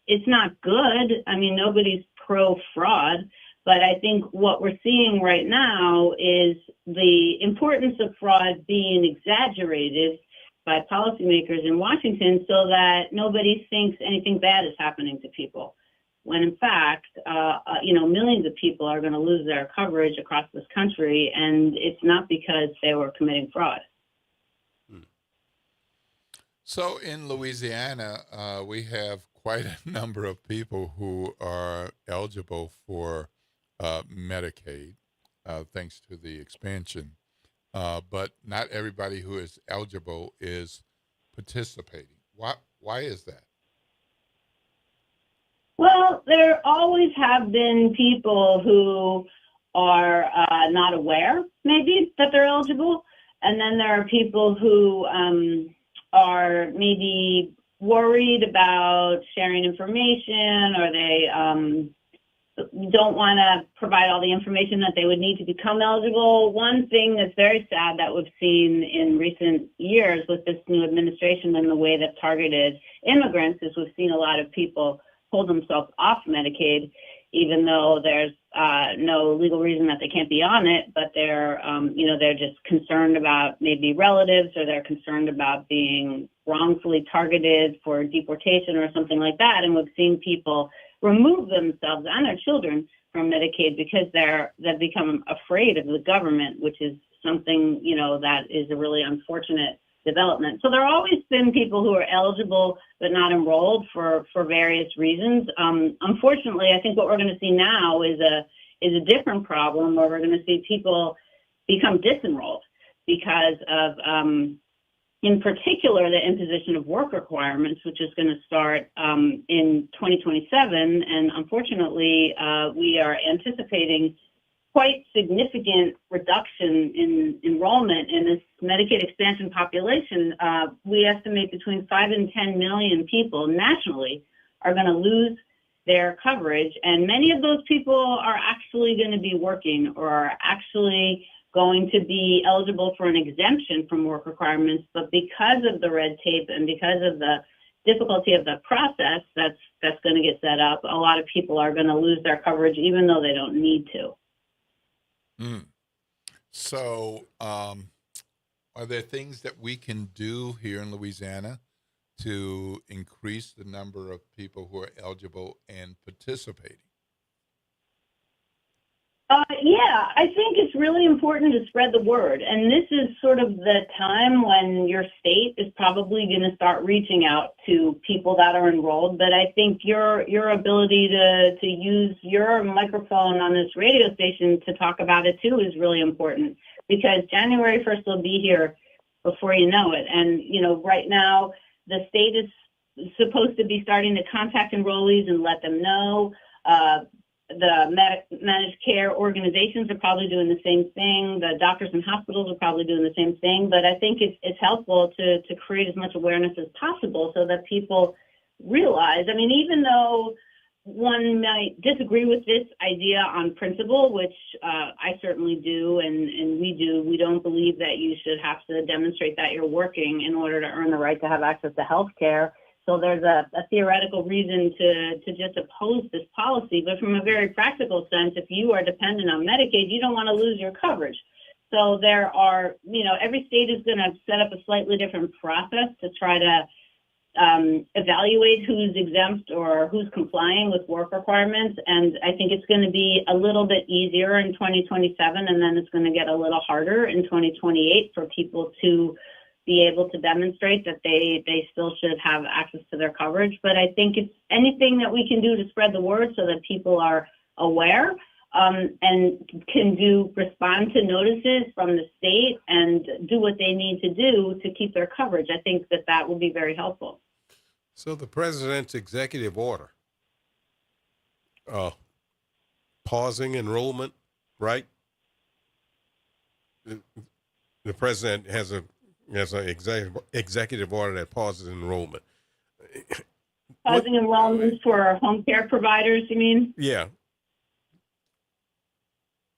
it's not good. I mean, nobody's pro-fraud, but I think what we're seeing right now is the importance of fraud being exaggerated by policymakers in Washington so that nobody thinks anything bad is happening to people. When in fact, millions of people are going to lose their coverage across this country, and it's not because they were committing fraud. So in Louisiana, we have quite a number of people who are eligible for Medicaid, thanks to the expansion. But not everybody who is eligible is participating. Why is that? Well, there always have been people who are not aware, maybe, that they're eligible. And then there are people who are maybe worried about sharing information, or they don't want to provide all the information that they would need to become eligible. One thing that's very sad that we've seen in recent years with this new administration and the way they've targeted immigrants is we've seen a lot of people pull themselves off Medicaid, even though there's no legal reason that they can't be on it, but they're just concerned about maybe relatives, or they're concerned about being wrongfully targeted for deportation or something like that. And we've seen people remove themselves and their children from Medicaid because they've become afraid of the government, which is something, that is a really unfortunate development. So there have always been people who are eligible but not enrolled for various reasons. Unfortunately, I think what we're going to see now is a different problem, where we're going to see people become disenrolled because of, in particular, the imposition of work requirements, which is going to start in 2027. And unfortunately, we are anticipating quite significant reduction in enrollment in this Medicaid expansion population. We estimate between 5 and 10 million people nationally are going to lose their coverage. And many of those people are actually going to be working, or are actually going to be eligible for an exemption from work requirements. But because of the red tape and because of the difficulty of the process that's going to get set up, a lot of people are going to lose their coverage even though they don't need to. So, are there things that we can do here in Louisiana to increase the number of people who are eligible and participating? Yeah, I think it's really important to spread the word. And this is sort of the time when your state is probably going to start reaching out to people that are enrolled. But I think your ability to use your microphone on this radio station to talk about it too is really important, because January 1st will be here before you know it. And, right now the state is supposed to be starting to contact enrollees and let them know. The managed care organizations are probably doing the same thing. The doctors and hospitals are probably doing the same thing. But I think it's helpful to create as much awareness as possible so that people realize, even though one might disagree with this idea on principle, which I certainly do, and we do, we don't believe that you should have to demonstrate that you're working in order to earn the right to have access to health care. So there's a theoretical reason to just oppose this policy. But from a very practical sense, if you are dependent on Medicaid, you don't want to lose your coverage. So there are, every state is going to set up a slightly different process to try to evaluate who's exempt or who's complying with work requirements. And I think it's going to be a little bit easier in 2027, and then it's going to get a little harder in 2028 for people to be able to demonstrate that they still should have access to their coverage. But I think it's anything that we can do to spread the word so that people are aware and can respond to notices from the state and do what they need to do to keep their coverage. I think that will be very helpful. So the president's executive order, pausing enrollment, right? The president has an executive order that pauses enrollment. Pausing enrollment for home care providers, you mean? Yeah.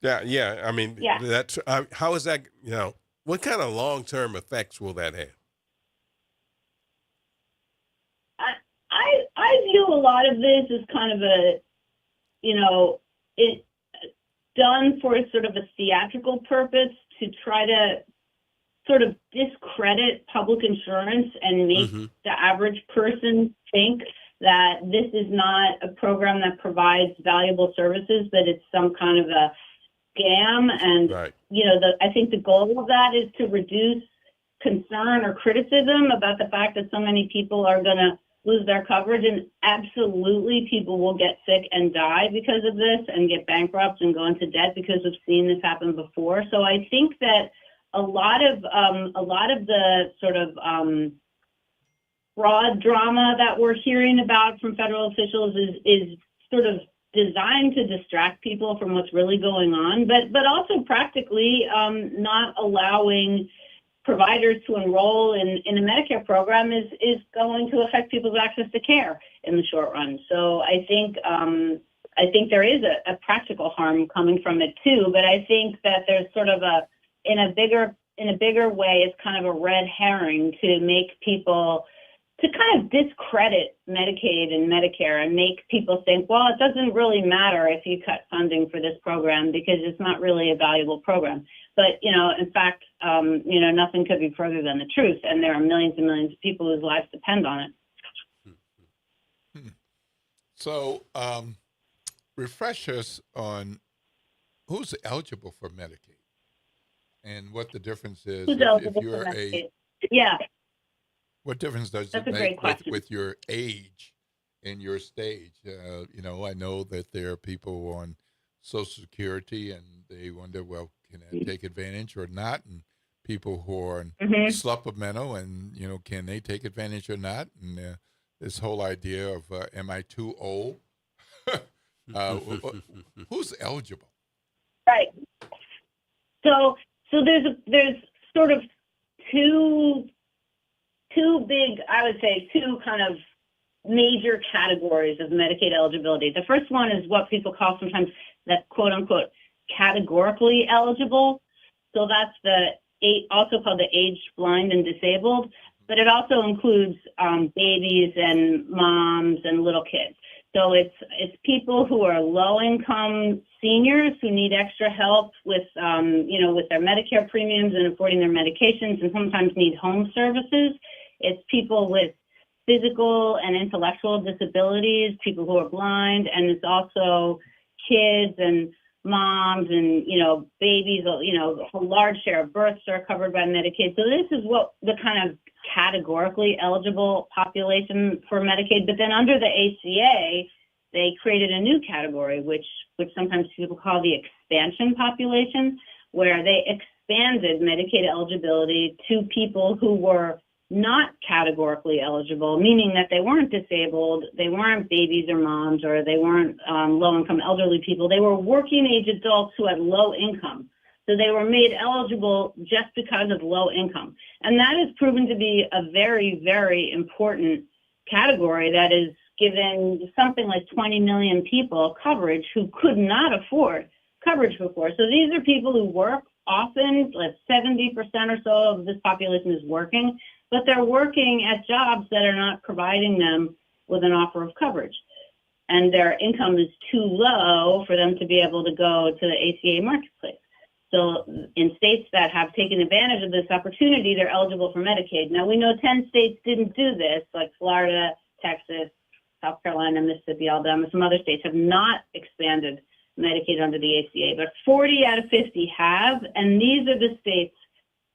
I mean, that's how is that? What kind of long-term effects will that have? I view a lot of this as kind of it done for sort of a theatrical purpose to try to sort of discredit public insurance and make the average person think that this is not a program that provides valuable services, that it's some kind of a scam. And, I think the goal of that is to reduce concern or criticism about the fact that so many people are going to lose their coverage. And absolutely, people will get sick and die because of this and get bankrupt and go into debt because we've seen this happen before. So I think that a lot of the sort of fraud drama that we're hearing about from federal officials is sort of designed to distract people from what's really going on, but also practically not allowing providers to enroll in a Medicare program is going to affect people's access to care in the short run. So I think there is a practical harm coming from it too, but I think that there's sort of in a bigger way, it's kind of a red herring to make people, to kind of discredit Medicaid and Medicare and make people think, well, it doesn't really matter if you cut funding for this program because it's not really a valuable program. But, in fact, nothing could be further than the truth. And there are millions and millions of people whose lives depend on it. So refresh us on who's eligible for Medicaid and what the difference is if you're what difference does it make with your age and your stage? I know that there are people on Social Security and they wonder, well, can I take advantage or not? And people who are on supplemental and, can they take advantage or not? And this whole idea of, am I too old? Who's eligible? Right. So there's sort of two big, I would say, two kind of major categories of Medicaid eligibility. The first one is what people call sometimes that quote unquote categorically eligible. So that's also called the aged, blind, and disabled, but it also includes babies and moms and little kids. So it's people who are low-income seniors who need extra help with with their Medicare premiums and affording their medications, and sometimes need home services. It's people with physical and intellectual disabilities, people who are blind, and it's also kids and moms and babies. A large share of births are covered by Medicaid. So this is what the kind of categorically eligible population for Medicaid. But then under the ACA, they created a new category, which sometimes people call the expansion population, where they expanded Medicaid eligibility to people who were not categorically eligible, meaning that they weren't disabled, they weren't babies or moms, or they weren't low-income elderly people. They were working-age adults who had low income. So they were made eligible just because of low income. And that has proven to be a very, very important category that is giving something like 20 million people coverage who could not afford coverage before. So these are people who work often, like 70% or so of this population is working, but they're working at jobs that are not providing them with an offer of coverage. And their income is too low for them to be able to go to the ACA marketplace. So in states that have taken advantage of this opportunity, they're eligible for Medicaid. Now, we know 10 states didn't do this, like Florida, Texas, South Carolina, Mississippi, Alabama. Some other states have not expanded Medicaid under the ACA, but 40 out of 50 have, and these are the states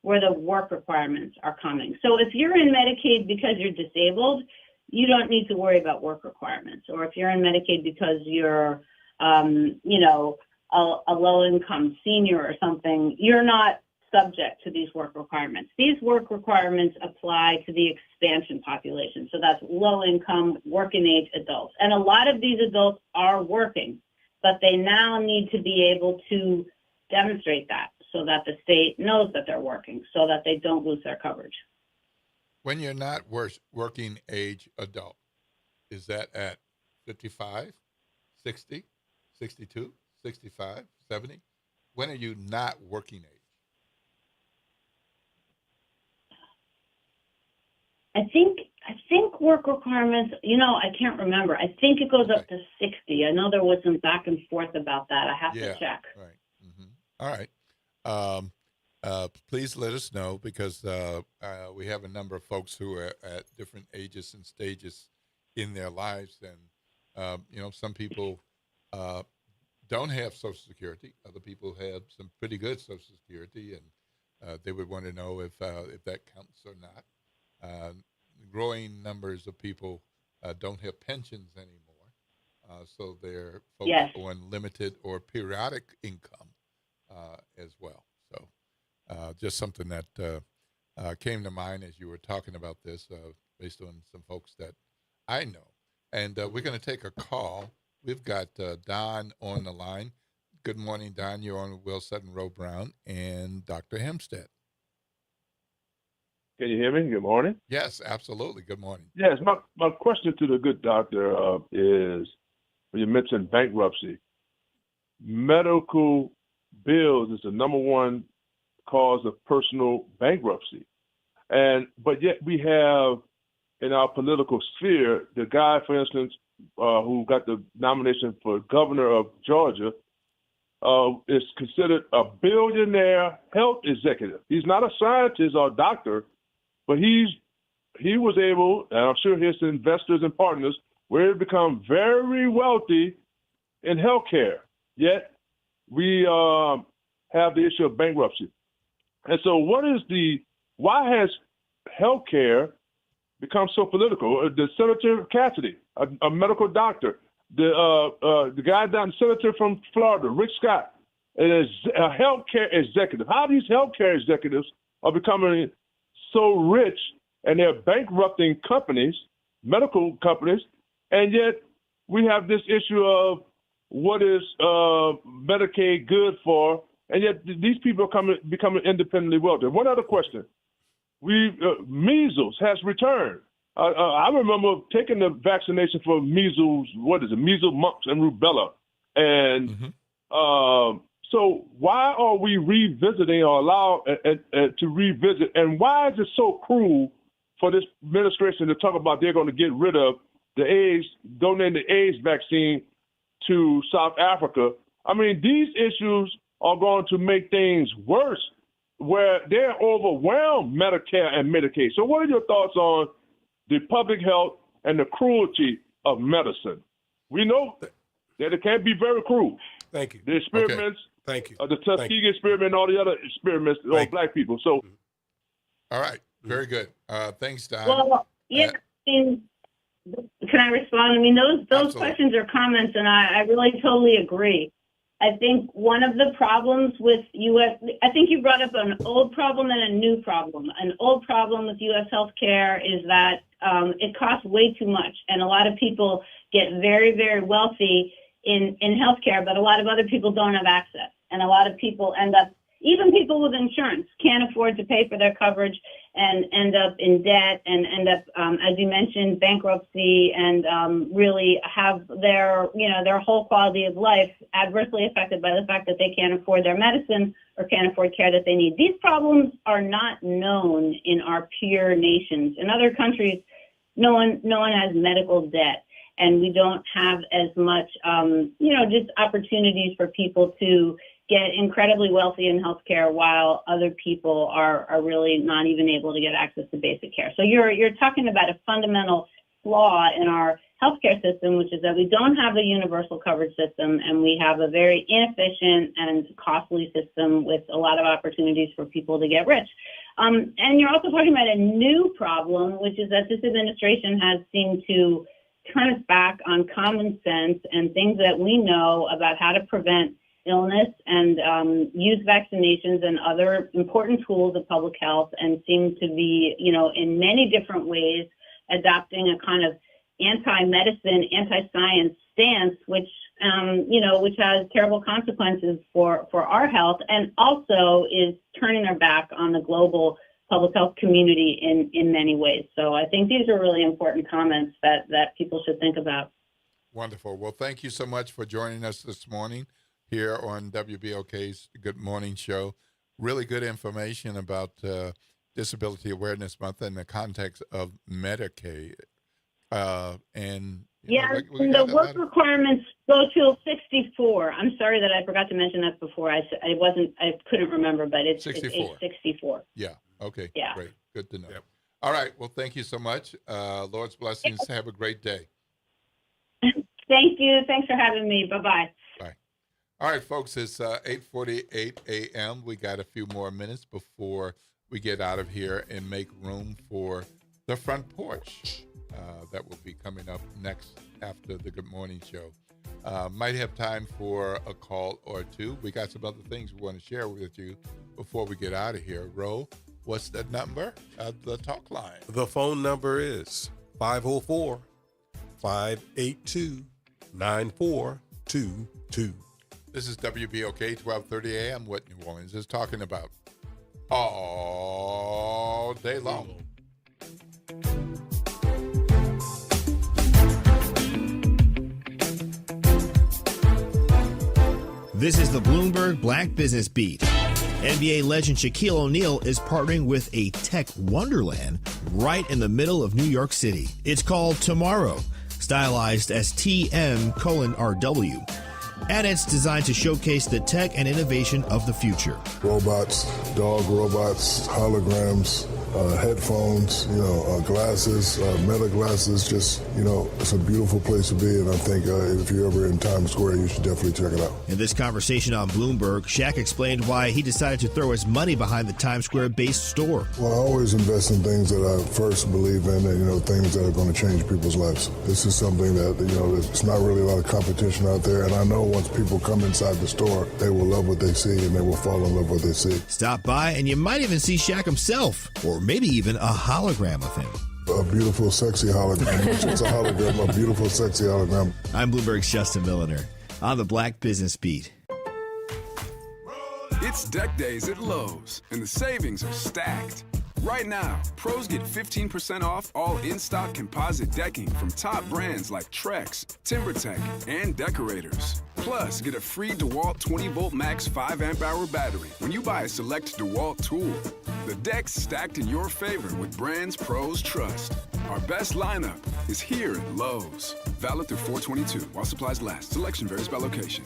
where the work requirements are coming. So if you're in Medicaid because you're disabled, you don't need to worry about work requirements. Or if you're in Medicaid because you're, you know, a low-income senior or something, you're not subject to these work requirements. These work requirements apply to the expansion population. So that's low-income, working-age adults. And a lot of these adults are working, but they now need to be able to demonstrate that so that the state knows that they're working, so that they don't lose their coverage. When you're not working age adult, is that at 55, 60, 62, 65, 70? When are you not working age? I think work requirements, you know, I can't remember. I think it goes up to 60. I know there was some back and forth about that. I have to check. Right. All right. Please let us know, because we have a number of folks who are at different ages and stages in their lives. And, you know, some people don't have Social Security. Other people have some pretty good Social Security, and they would want to know if that counts or not. Growing numbers of people don't have pensions anymore, so they're folks on limited or periodic income as well. So just something that came to mind as you were talking about this, based on some folks that I know. And we're going to take a call. We've got Don on the line. Good morning, Don. You're on Will Sutton Rowe Brown and Dr. Hempstead. Can you hear me? Good morning. Yes, absolutely. Good morning. Yes, my question to the good doctor is, when you mentioned bankruptcy, medical bills is the number one cause of personal bankruptcy. But yet we have in our political sphere, the guy, for instance, who got the nomination for governor of Georgia, is considered a billionaire health executive. He's not a scientist or doctor, but he was able, and I'm sure his investors and partners, were able to become very wealthy in healthcare. Yet we have the issue of bankruptcy. And so why has healthcare become so political? The Senator Cassidy, a medical doctor, the guy down, senator from Florida, Rick Scott, is a healthcare executive. How these healthcare executives are becoming so rich and they're bankrupting companies, medical companies, and yet we have this issue of what is Medicaid good for, and yet these people are becoming independently wealthy. One other question. Measles has returned. I remember taking the vaccination for measles, measles, mumps, and rubella. And so why are we revisiting or allowed to revisit? And why is it so cruel for this administration to talk about they're going to get rid of the AIDS, donating the AIDS vaccine to South Africa? I mean, these issues are going to make things worse, where they're overwhelmed, Medicare and Medicaid. So what are your thoughts on the public health and the cruelty of medicine? We know that it can be very cruel. Thank you. The experiments, Thank you. The Tuskegee experiment, and all the other experiments on black people. So, all right, very good. Thanks, Don. Well, yeah. Can I respond? I mean, those questions are comments, and I really totally agree. I think one of the problems with U.S., I think you brought up an old problem and a new problem. An old problem with U.S. healthcare is that it costs way too much, and a lot of people get very, very wealthy in healthcare, but a lot of other people don't have access, and a lot of people end up, even people with insurance, can't afford to pay for their coverage and end up in debt and end up, as you mentioned, bankruptcy, and really have their whole quality of life adversely affected by the fact that they can't afford their medicine or can't afford care that they need. These problems are not known in our peer nations. In other countries, no one has medical debt, and we don't have as much, just opportunities for people to get incredibly wealthy in healthcare while other people are really not even able to get access to basic care. So you're talking about a fundamental flaw in our healthcare system, which is that we don't have a universal coverage system, and we have a very inefficient and costly system with a lot of opportunities for people to get rich. And you're also talking about a new problem, which is that this administration has seemed to turn us back on common sense and things that we know about how to prevent illness and use vaccinations and other important tools of public health, and seem to be, in many different ways adopting a kind of anti-medicine, anti-science stance, which has terrible consequences for our health, and also is turning their back on the global public health community in many ways. So I think these are really important comments that people should think about. Wonderful. Well, thank you so much for joining us this morning here on WBOK's Good Morning Show. Really good information about Disability Awareness Month in the context of Medicaid. And the work requirements go till 64. I'm sorry that I forgot to mention that before. I couldn't remember, but it's 64. It's 64. Yeah. Okay. Yeah. Great. Good to know. Yep. All right. Well, thank you so much. Lord's blessings. Have a great day. Thank you. Thanks for having me. Bye-bye. Bye. All right, folks. It's 8:48 a.m. We got a few more minutes before we get out of here and make room for the front porch. That will be coming up next after the Good Morning Show. Might have time for a call or two. We got some other things we want to share with you before we get out of here. Ro, what's the number of the talk line? The phone number is 504-582-9422. This is WBOK 1230 AM, what New Orleans is talking about all day long. This is the Bloomberg Black Business Beat. NBA legend Shaquille O'Neal is partnering with a tech wonderland right in the middle of New York City. It's called Tomorrow, stylized as TM:RW. And it's designed to showcase the tech and innovation of the future. Robots, dog robots, holograms, headphones, glasses, meta glasses, just, it's a beautiful place to be. And I think if you're ever in Times Square, you should definitely check it out. In this conversation on Bloomberg, Shaq explained why he decided to throw his money behind the Times Square-based store. Well, I always invest in things that I first believe in and, things that are going to change people's lives. This is something that, there's not really a lot of competition out there. And I know once people come inside the store, they will love what they see and they will fall in love with what they see. Stop by and you might even see Shaq himself, or maybe even a hologram of him. A beautiful, sexy hologram. It's a hologram, a beautiful, sexy hologram. I'm Bloomberg's Justin Milliner on the Black Business Beat. It's deck days at Lowe's, and the savings are stacked. Right now, pros get 15% off all in-stock composite decking from top brands like Trex, TimberTech, and Decorators. Plus, get a free DeWalt 20-volt max 5-amp-hour battery when you buy a select DeWalt tool. The deck's stacked in your favor with brands pros trust. Our best lineup is here at Lowe's. Valid through 4/22 while supplies last. Selection varies by location.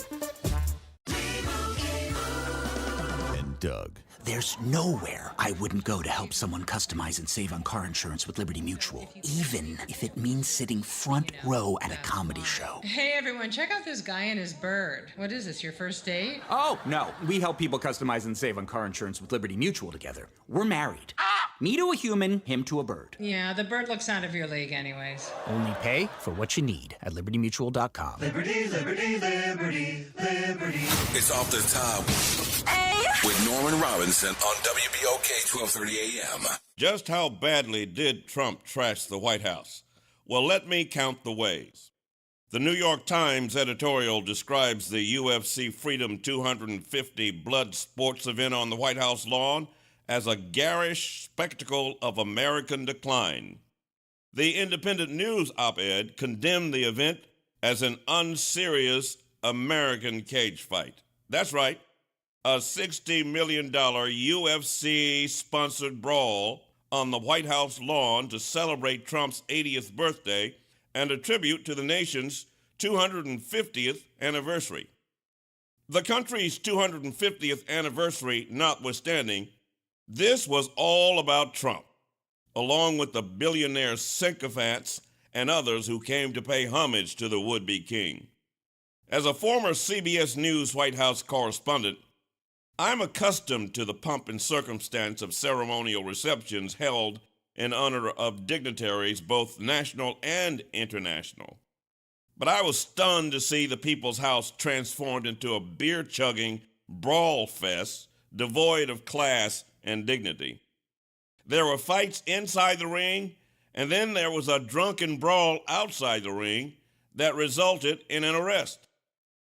And Doug. There's nowhere I wouldn't go to help someone customize and save on car insurance with Liberty Mutual, even if it means sitting front row at a comedy show. Hey everyone, check out this guy and his bird. What is this, your first date? Oh, no. We help people customize and save on car insurance with Liberty Mutual together. We're married. Me to a human, him to a bird. Yeah, the bird looks out of your league anyways. Only pay for what you need at LibertyMutual.com. Liberty, liberty, liberty, liberty. It's off the top with Norman Robinson on WBOK 1230 AM. Just how badly did Trump trash the White House? Well, let me count the ways. The New York Times editorial describes the UFC Freedom 250 blood sports event on the White House lawn as a garish spectacle of American decline. The Independent News op-ed condemned the event as an unserious American cage fight. That's right, a $60 million UFC-sponsored brawl on the White House lawn to celebrate Trump's 80th birthday and a tribute to the nation's 250th anniversary. The country's 250th anniversary notwithstanding, this was all about Trump, along with the billionaire sycophants and others who came to pay homage to the would-be king. As a former CBS News White House correspondent, I'm accustomed to the pomp and circumstance of ceremonial receptions held in honor of dignitaries, both national and international. But I was stunned to see the People's House transformed into a beer-chugging brawl fest devoid of class and dignity. There were fights inside the ring, and then there was a drunken brawl outside the ring that resulted in an arrest.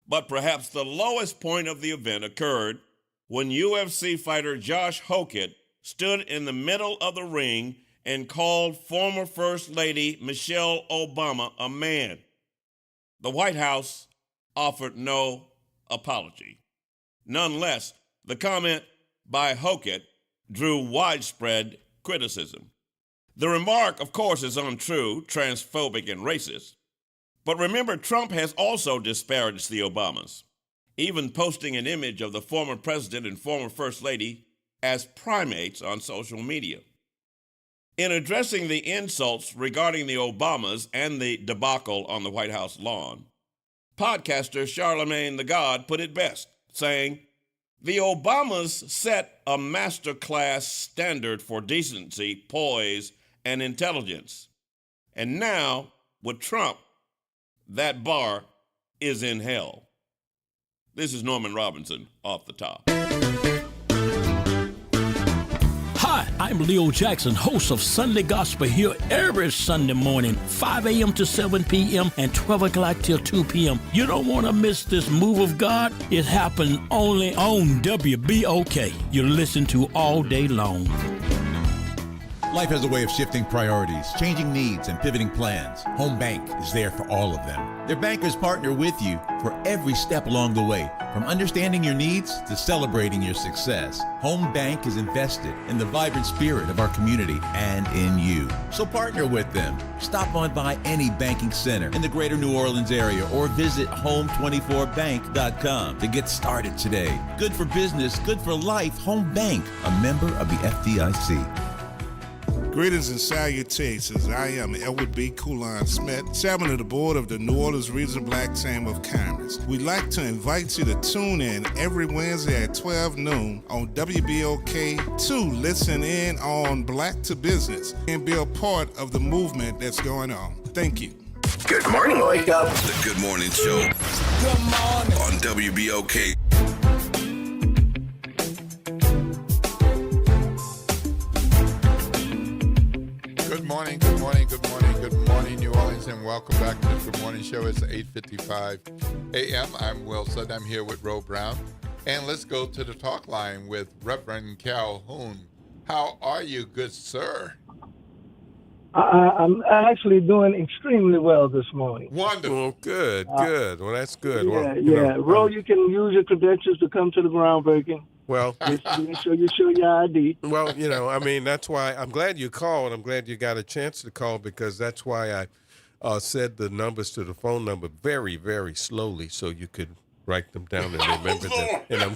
But perhaps the lowest point of the event occurred when UFC fighter Josh Hokett stood in the middle of the ring and called former First Lady Michelle Obama a man. The White House offered no apology. Nonetheless, the comment by Hokett drew widespread criticism. The remark, of course, is untrue, transphobic, and racist. But remember, Trump has also disparaged the Obamas, even posting an image of the former president and former First Lady as primates on social media. In addressing the insults regarding the Obamas and the debacle on the White House lawn, podcaster Charlemagne the God put it best, saying, "The Obamas set a masterclass standard for decency, poise, and intelligence. And now, with Trump, that bar is in hell." This is Norman Robinson, Off the Top. Hi, I'm Leo Jackson, host of Sunday Gospel here every Sunday morning, 5 a.m. to 7 p.m. and 12 o'clock till 2 p.m. You don't want to miss this move of God. It happens only on WBOK. You listen to all day long. Life has a way of shifting priorities, changing needs, and pivoting plans. Home Bank is there for all of them. Their bankers partner with you for every step along the way, from understanding your needs to celebrating your success. Home Bank is invested in the vibrant spirit of our community and in you. So partner with them. Stop on by any banking center in the greater New Orleans area or visit home24bank.com to get started today. Good for business, good for life. Home Bank, a member of the FDIC. Greetings and salutations. I am Edward B. Coulon Smith, chairman of the board of the New Orleans Regional Black Chamber of Commerce. We'd like to invite you to tune in every Wednesday at 12 noon on WBOK to listen in on Black to Business and be a part of the movement that's going on. Thank you. Good morning, wake up. The Good Morning Show. Good morning. On WBOK. Good morning, New Orleans, and welcome back to the Good Morning Show. It's 8:55 a.m. I'm Will Sutton. I'm here with Ro Brown. And let's go to the talk line with Reverend Calhoun. How are you, good sir? I'm actually doing extremely well this morning. Wonderful. Well, good. Well, that's good. Yeah. Ro, you can use your credentials to come to the groundbreaking. Well, make sure you show your ID. Well, that's why I'm glad you called. I'm glad you got a chance to call, because that's why I said the numbers to the phone number very, very slowly so you could write them down and remember them. And I'm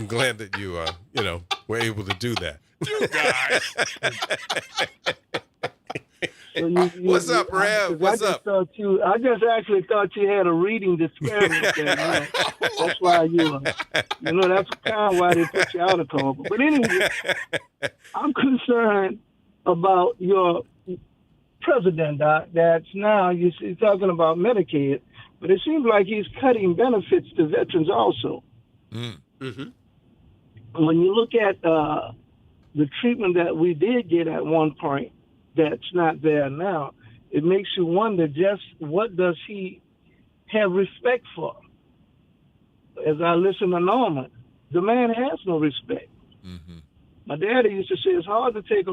glad that you were able to do that. You guys. What's up, Rev? What's up? I just actually thought you had a reading disparity there. That's why that's kind of why they put you out of call. But anyway, I'm concerned about your president, Doc, that's now, you're talking about Medicaid, but it seems like he's cutting benefits to veterans also. Mm-hmm. When you look at the treatment that we did get at one point, that's not there now, it makes you wonder just what does he have respect for? As I listen to Norman, the man has no respect. Mm-hmm. My daddy used to say it's hard to take a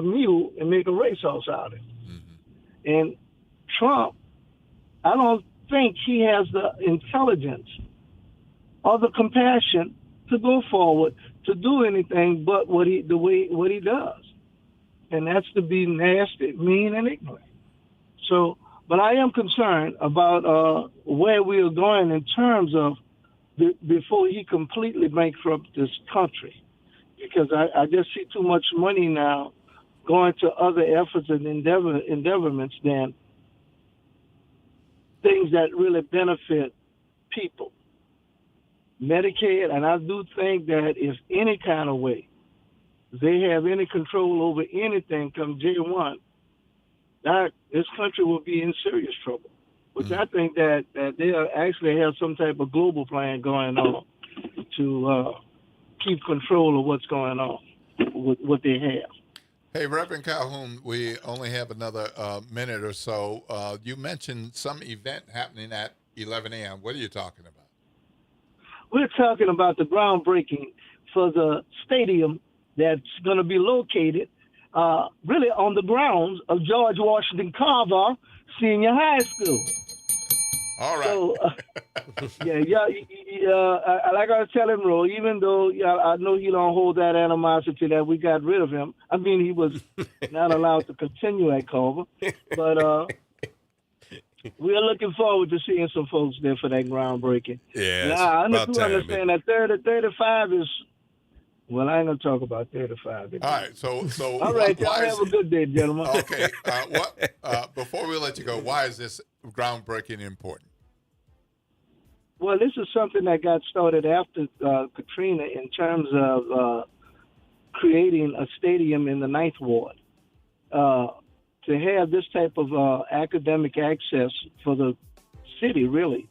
mule and make a racehorse out of it. Mm-hmm. And Trump, I don't think he has the intelligence or the compassion to go forward to do anything but what he does. And that's to be nasty, mean, and ignorant. So, but I am concerned about where we are going in terms of before he completely bankrupts this country, because I just see too much money now going to other efforts and endeavorments than things that really benefit people. Medicaid, and I do think that if any kind of way they have any control over anything come J1, that this country will be in serious trouble. Which I think that they actually have some type of global plan going on to keep control of what's going on with what they have. Hey, Reverend Calhoun, we only have another minute or so. You mentioned some event happening at 11 a.m. What are you talking about? We're talking about the groundbreaking for the stadium that's going to be located really on the grounds of George Washington Carver Senior High School. All right. So, like I was telling Ro, even though I know he don't hold that animosity that we got rid of him. I mean, he was not allowed to continue at Carver, but we're looking forward to seeing some folks there for that groundbreaking. Yeah, now, I understand that 35 is. Well, I ain't gonna talk about 35. All right, so all right, y'all have a good day, gentlemen. Okay, before we let you go, why is this groundbreaking important? Well, this is something that got started after Katrina in terms of creating a stadium in the Ninth Ward. To have this type of academic access for the city, really,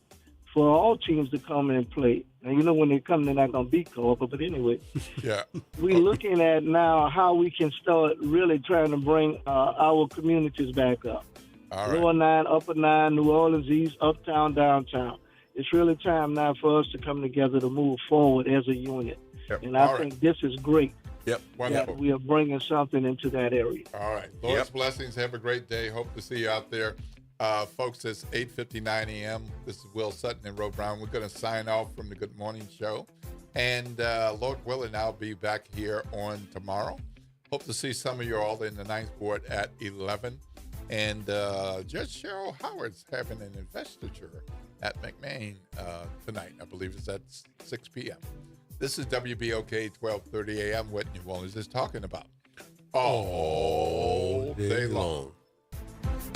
for all teams to come and play. And you know, when they come, they're not going to beat Carver, but anyway. Yeah. We're looking at now how we can start really trying to bring our communities back up. All right. Lower 9, Upper 9, New Orleans East, Uptown, Downtown. It's really time now for us to come together to move forward as a unit. Yep. And I think this is great. Yep, wonderful. We are bringing something into that area. All right. Lord's blessings. Have a great day. Hope to see you out there. Folks, it's 8:59 a.m. This is Will Sutton and Ro Brown. We're going to sign off from the Good Morning Show. And Lord willing, I'll be back here on tomorrow. Hope to see some of you all in the Ninth Ward at 11. And Judge Cheryl Howard's having an investiture at McMain tonight. I believe it's at 6 p.m. This is WBOK 1230 a.m. What New Orleans is talking about all day long.